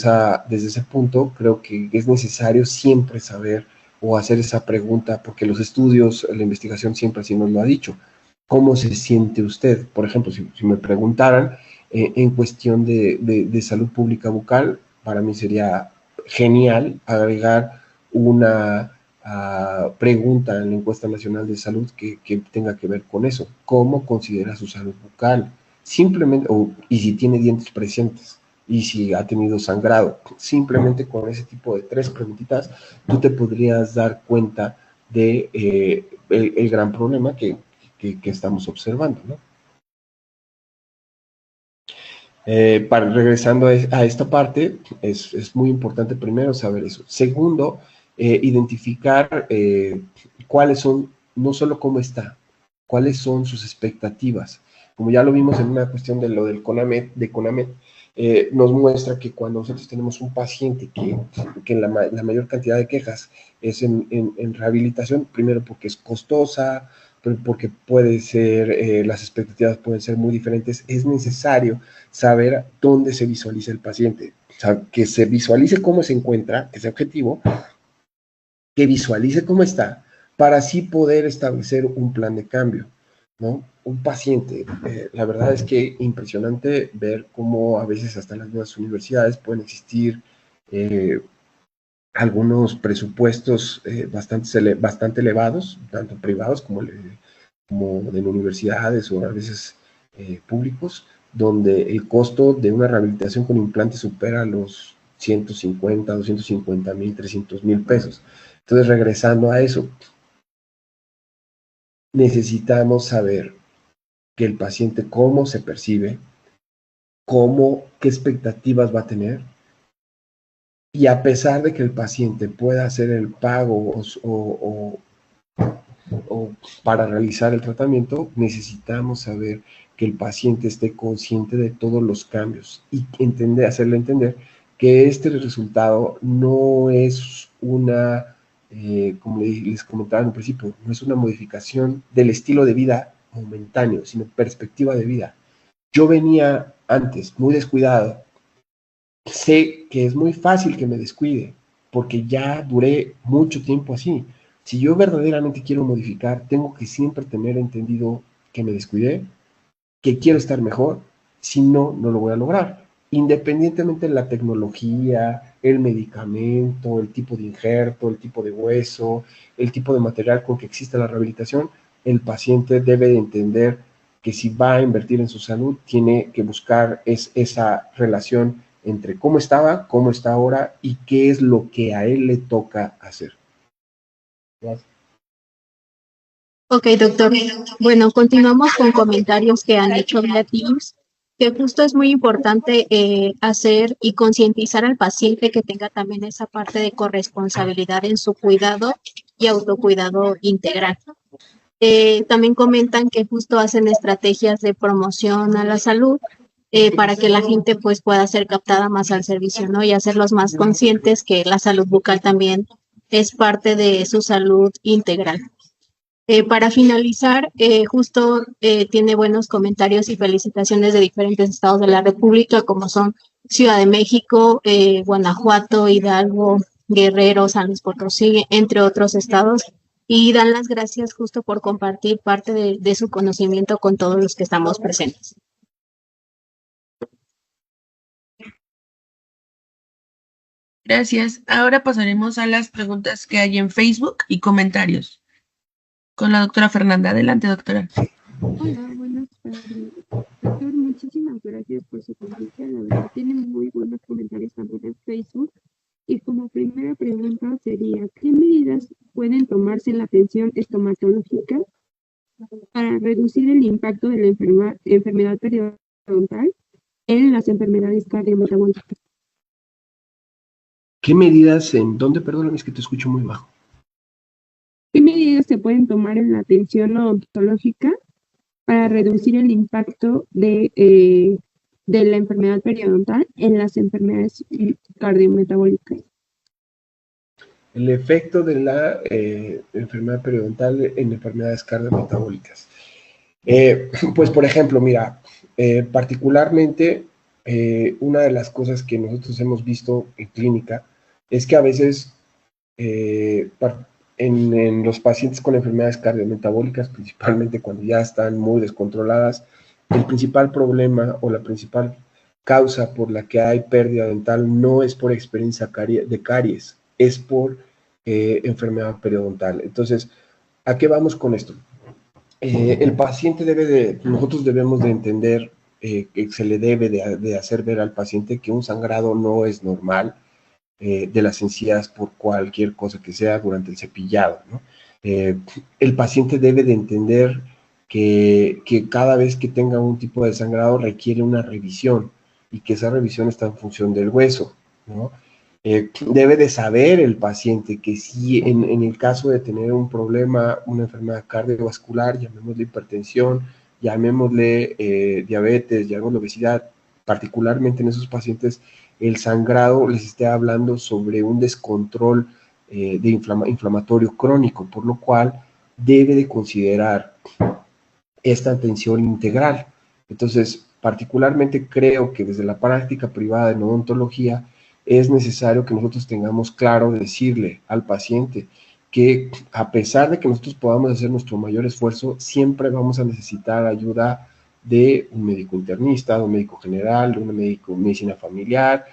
ese punto, creo que es necesario siempre saber o hacer esa pregunta, porque los estudios, la investigación siempre así nos lo ha dicho. ¿Cómo se siente usted? Por ejemplo, si me preguntaran en cuestión de salud pública bucal, para mí sería genial agregar pregunta en la encuesta nacional de salud que tenga que ver con eso. ¿Cómo considera su salud bucal? Simplemente, y si tiene dientes presentes, y si ha tenido sangrado. Simplemente con ese tipo de 3 preguntitas, tú te podrías dar cuenta de el gran problema que estamos observando, ¿no? Regresando a esta parte, es muy importante primero saber eso. Segundo, identificar cuáles son, no solo cómo está, cuáles son sus expectativas. Como ya lo vimos en una cuestión de lo del CONAMED, nos muestra que cuando nosotros tenemos un paciente que la mayor cantidad de quejas es en rehabilitación, primero porque es costosa, porque puede ser, las expectativas pueden ser muy diferentes, es necesario saber dónde se visualiza el paciente, o sea, que se visualice cómo se encuentra, ese objetivo, que visualice cómo está, para así poder establecer un plan de cambio, ¿no? Un paciente, la verdad es que impresionante ver cómo a veces hasta en las nuevas universidades pueden existir algunos presupuestos bastante elevados, tanto privados como de universidades o a veces públicos, donde el costo de una rehabilitación con implantes supera los 150, 250 mil, 300 mil pesos. Entonces, regresando a eso, necesitamos saber que el paciente cómo se percibe, qué expectativas va a tener, y a pesar de que el paciente pueda hacer el pago o para realizar el tratamiento, necesitamos saber que el paciente esté consciente de todos los cambios y hacerle entender que este resultado no es una, como les comentaba en un principio, no es una modificación del estilo de vida momentáneo, sino perspectiva de vida. Yo venía antes muy descuidado, sé que es muy fácil que me descuide, porque ya duré mucho tiempo así. Si yo verdaderamente quiero modificar, tengo que siempre tener entendido que me descuidé, que quiero estar mejor, si no, no lo voy a lograr. Independientemente de la tecnología, el medicamento, el tipo de injerto, el tipo de hueso, el tipo de material con que existe la rehabilitación, el paciente debe de entender que si va a invertir en su salud, tiene que buscar esa relación entre cómo estaba, cómo está ahora y qué es lo que a él le toca hacer. Gracias. Ok, doctor. Bueno, continuamos con comentarios que han hecho creativos, que justo es muy importante hacer y concientizar al paciente que tenga también esa parte de corresponsabilidad en su cuidado y autocuidado integral. También comentan que justo hacen estrategias de promoción a la salud para que la gente pues pueda ser captada más al servicio, ¿no? Y hacerlos más conscientes que la salud bucal también es parte de su salud integral. Para finalizar, justo tiene buenos comentarios y felicitaciones de diferentes estados de la República, como son Ciudad de México, Guanajuato, Hidalgo, Guerrero, San Luis Potosí, entre otros estados, y dan las gracias justo por compartir parte de su conocimiento con todos los que estamos presentes. Gracias. Ahora pasaremos a las preguntas que hay en Facebook y comentarios. Con la doctora Fernanda. Adelante, doctora. Hola, buenas tardes. Doctor, muchísimas gracias por su conferencia. La verdad, tiene muy buenos comentarios también en Facebook. Y como primera pregunta sería, ¿qué medidas pueden tomarse en la atención estomatológica para reducir el impacto de la enfermedad periodontal en las enfermedades cardiometabólicas? ¿Qué medidas en dónde? Perdóname, es que te escucho muy bajo. ¿Qué medidas se pueden tomar en la atención odontológica para reducir el impacto de la enfermedad periodontal en las enfermedades cardiometabólicas? El efecto de la enfermedad periodontal en enfermedades cardiometabólicas. Pues, por ejemplo, mira, particularmente una de las cosas que nosotros hemos visto en clínica es que a veces en los pacientes con enfermedades cardiometabólicas, principalmente cuando ya están muy descontroladas, el principal problema o la principal causa por la que hay pérdida dental no es por experiencia de caries, es por enfermedad periodontal. Entonces, ¿a qué vamos con esto? El paciente nosotros debemos de entender que se le debe de hacer ver al paciente que un sangrado no es normal de las encías por cualquier cosa que sea durante el cepillado, ¿no? El paciente debe de entender que cada vez que tenga un tipo de sangrado requiere una revisión y que esa revisión está en función del hueso, ¿no? Debe de saber el paciente que si en el caso de tener un problema, una enfermedad cardiovascular, llamémosle hipertensión, llamémosle diabetes, llamémosle obesidad, particularmente en esos pacientes, el sangrado les esté hablando sobre un descontrol inflamatorio crónico, por lo cual debe de considerar esta atención integral. Entonces, particularmente creo que desde la práctica privada en odontología es necesario que nosotros tengamos claro decirle al paciente que a pesar de que nosotros podamos hacer nuestro mayor esfuerzo, siempre vamos a necesitar ayuda de un médico internista, de un médico general, de un médico de medicina familiar,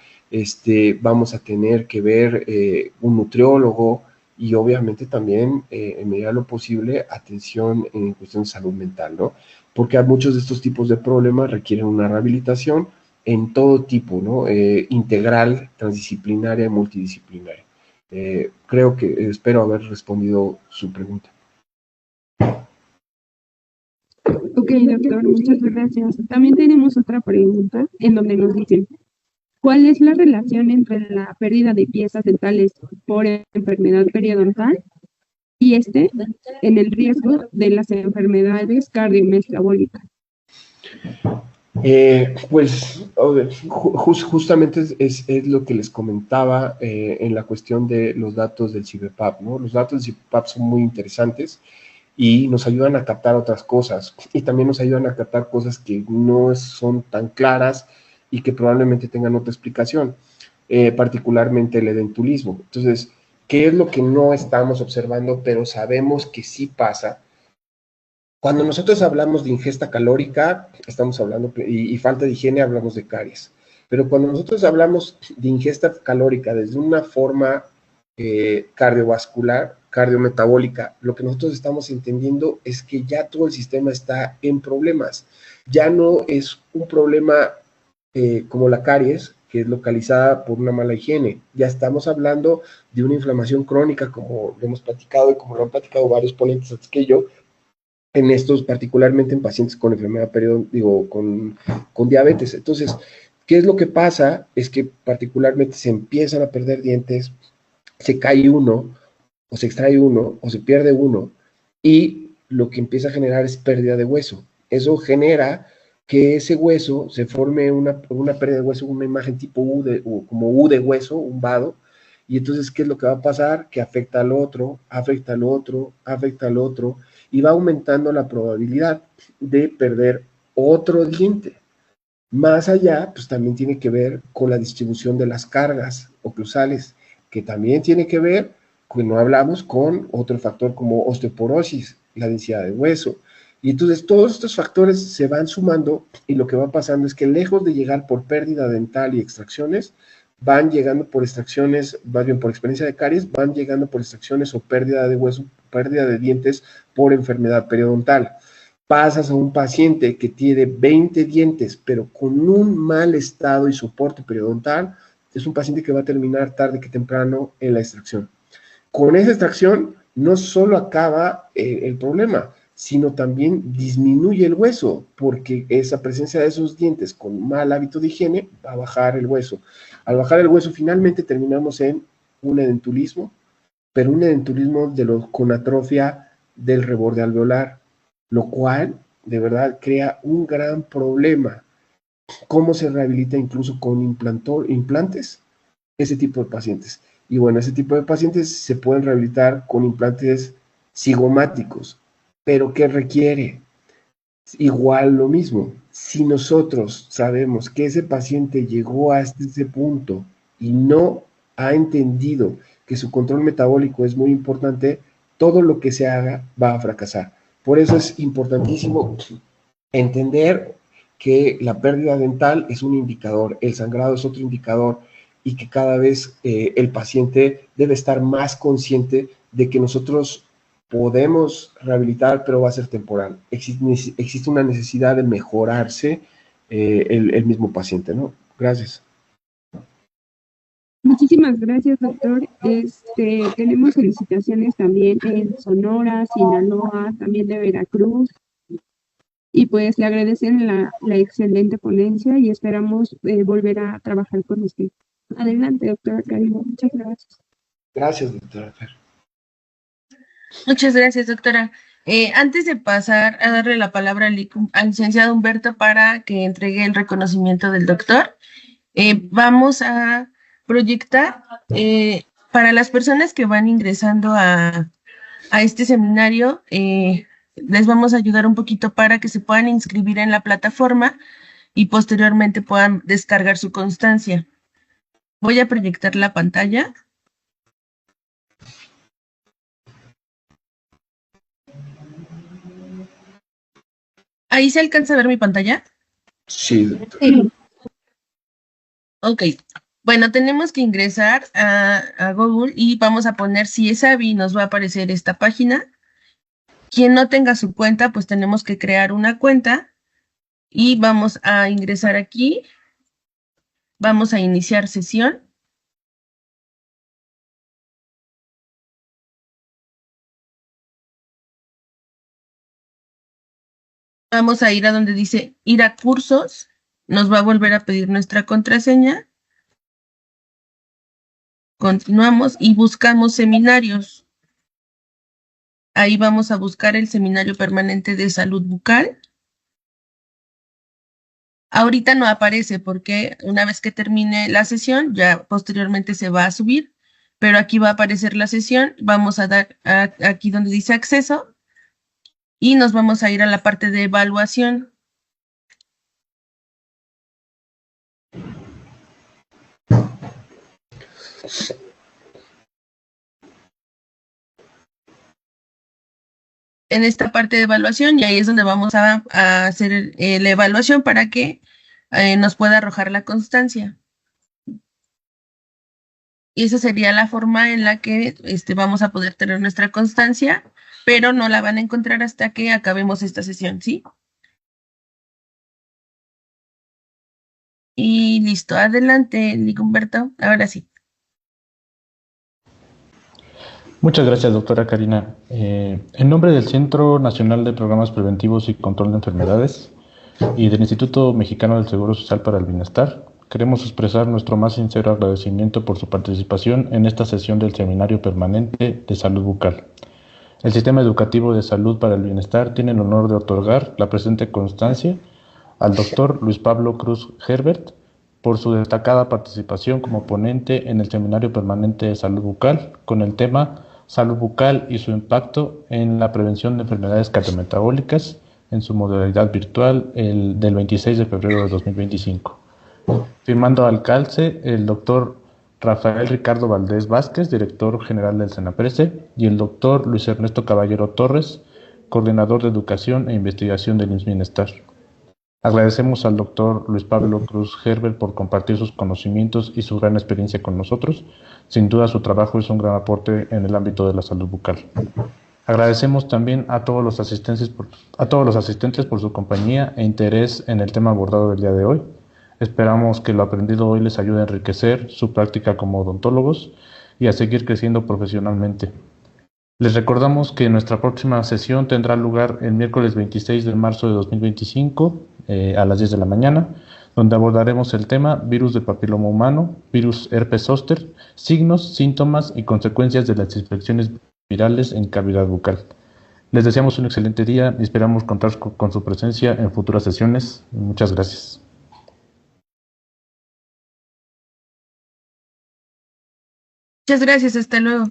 vamos a tener que ver un nutriólogo y obviamente también, en medida de lo posible, atención en cuestión de salud mental, ¿no? Porque muchos de estos tipos de problemas requieren una rehabilitación en todo tipo, ¿no? Integral, transdisciplinaria y multidisciplinaria. Creo que espero haber respondido su pregunta. Ok, doctor, muchas gracias. También tenemos otra pregunta en donde nos dicen, ¿cuál es la relación entre la pérdida de piezas dentales por enfermedad periodontal y en el riesgo de las enfermedades cardiometabólicas? Pues justamente es lo que les comentaba en la cuestión de los datos del CIBEPAP, ¿no? Los datos del CIBEPAP son muy interesantes y nos ayudan a captar otras cosas y también nos ayudan a captar cosas que no son tan claras y que probablemente tengan otra explicación, particularmente el edentulismo. Entonces, ¿qué es lo que no estamos observando, pero sabemos que sí pasa? Cuando nosotros hablamos de ingesta calórica, estamos hablando, y falta de higiene, hablamos de caries. Pero cuando nosotros hablamos de ingesta calórica desde una forma cardiovascular, cardiometabólica, lo que nosotros estamos entendiendo es que ya todo el sistema está en problemas. Ya no es un problema como la caries, que es localizada por una mala higiene. Ya estamos hablando de una inflamación crónica, como lo hemos platicado y como lo han platicado varios ponentes antes que yo, en estos, particularmente en pacientes con enfermedad con diabetes. Entonces, ¿qué es lo que pasa? Es que particularmente se empiezan a perder dientes, se cae uno, o se extrae uno, o se pierde uno, y lo que empieza a generar es pérdida de hueso. Eso genera que ese hueso se forme una pérdida de hueso, una imagen tipo como U de hueso, un vado, y entonces, ¿qué es lo que va a pasar? Que afecta al otro, afecta al otro, afecta al otro, y va aumentando la probabilidad de perder otro diente. Más allá, pues también tiene que ver con la distribución de las cargas oclusales, que también tiene que ver, que no hablamos, con otro factor como osteoporosis, la densidad de hueso. Y entonces todos estos factores se van sumando y lo que va pasando es que lejos de llegar por pérdida dental y extracciones, van llegando por extracciones, más bien por experiencia de caries, van llegando por extracciones o pérdida de hueso, pérdida de dientes por enfermedad periodontal. Pasas a un paciente que tiene 20 dientes, pero con un mal estado y soporte periodontal, es un paciente que va a terminar tarde que temprano en la extracción. Con esa extracción no solo acaba el problema, sino también disminuye el hueso, porque esa presencia de esos dientes con mal hábito de higiene va a bajar el hueso. Al bajar el hueso, finalmente terminamos en un edentulismo, pero un edentulismo con atrofia del reborde alveolar, lo cual de verdad crea un gran problema. ¿Cómo se rehabilita incluso con implantes? Ese tipo de pacientes. Y bueno, ese tipo de pacientes se pueden rehabilitar con implantes cigomáticos, pero ¿qué requiere? Igual lo mismo. Si nosotros sabemos que ese paciente llegó hasta ese punto y no ha entendido que su control metabólico es muy importante, todo lo que se haga va a fracasar. Por eso es importantísimo entender que la pérdida dental es un indicador, el sangrado es otro indicador, y que cada vez el paciente debe estar más consciente de que nosotros podemos rehabilitar, pero va a ser temporal. Existe una necesidad de mejorarse el mismo paciente, ¿no? Gracias. Muchísimas gracias, doctor. Tenemos felicitaciones también en Sonora, Sinaloa, también de Veracruz. Y pues le agradecen la excelente ponencia y esperamos volver a trabajar con usted. Adelante, doctora Karina. Muchas gracias. Gracias, doctora Fer. Muchas gracias, doctora. Antes de pasar a darle la palabra al licenciado Humberto para que entregue el reconocimiento del doctor, vamos a proyectar para las personas que van ingresando a este seminario, les vamos a ayudar un poquito para que se puedan inscribir en la plataforma y posteriormente puedan descargar su constancia. Voy a proyectar la pantalla. ¿Ahí se alcanza a ver mi pantalla? Sí, doctor. Sí. Ok. Bueno, tenemos que ingresar a Google y vamos a poner CIESAVI, nos va a aparecer esta página. Quien no tenga su cuenta, pues tenemos que crear una cuenta y vamos a ingresar aquí. Vamos a iniciar sesión. Vamos a ir a donde dice ir a cursos. Nos va a volver a pedir nuestra contraseña. Continuamos y buscamos seminarios. Ahí vamos a buscar el Seminario Permanente de Salud Bucal. Ahorita no aparece porque una vez que termine la sesión, ya posteriormente se va a subir, pero aquí va a aparecer la sesión. Vamos a dar aquí donde dice acceso y nos vamos a ir a la parte de evaluación. En esta parte de evaluación y ahí es donde vamos a hacer la evaluación para que nos pueda arrojar la constancia. Y esa sería la forma en la que vamos a poder tener nuestra constancia, pero no la van a encontrar hasta que acabemos esta sesión, ¿sí? Y listo, adelante, Humberto, ahora sí. Muchas gracias, doctora Karina. En nombre del Centro Nacional de Programas Preventivos y Control de Enfermedades y del Instituto Mexicano del Seguro Social para el Bienestar, queremos expresar nuestro más sincero agradecimiento por su participación en esta sesión del Seminario Permanente de Salud Bucal. El Sistema Educativo de Salud para el Bienestar tiene el honor de otorgar la presente constancia al doctor Luis Pablo Cruz Herbert por su destacada participación como ponente en el Seminario Permanente de Salud Bucal con el tema Salud bucal y su impacto en la prevención de enfermedades cardiometabólicas en su modalidad virtual del 26 de febrero de 2025. Firmando al calce el doctor Rafael Ricardo Valdés Vázquez, director general del SENAPRESE, y el doctor Luis Ernesto Caballero Torres, coordinador de Educación e Investigación del IMSS Bienestar. Agradecemos al doctor Luis Pablo Cruz Herbert por compartir sus conocimientos y su gran experiencia con nosotros. Sin duda su trabajo es un gran aporte en el ámbito de la salud bucal. Agradecemos también a todos los asistentes por su compañía e interés en el tema abordado del día de hoy. Esperamos que lo aprendido hoy les ayude a enriquecer su práctica como odontólogos y a seguir creciendo profesionalmente. Les recordamos que nuestra próxima sesión tendrá lugar el miércoles 26 de marzo de 2025 a las 10 de la mañana, donde abordaremos el tema virus del papiloma humano, virus herpes zóster, signos, síntomas y consecuencias de las infecciones virales en cavidad bucal. Les deseamos un excelente día y esperamos contar con su presencia en futuras sesiones. Muchas gracias. Muchas gracias, hasta luego.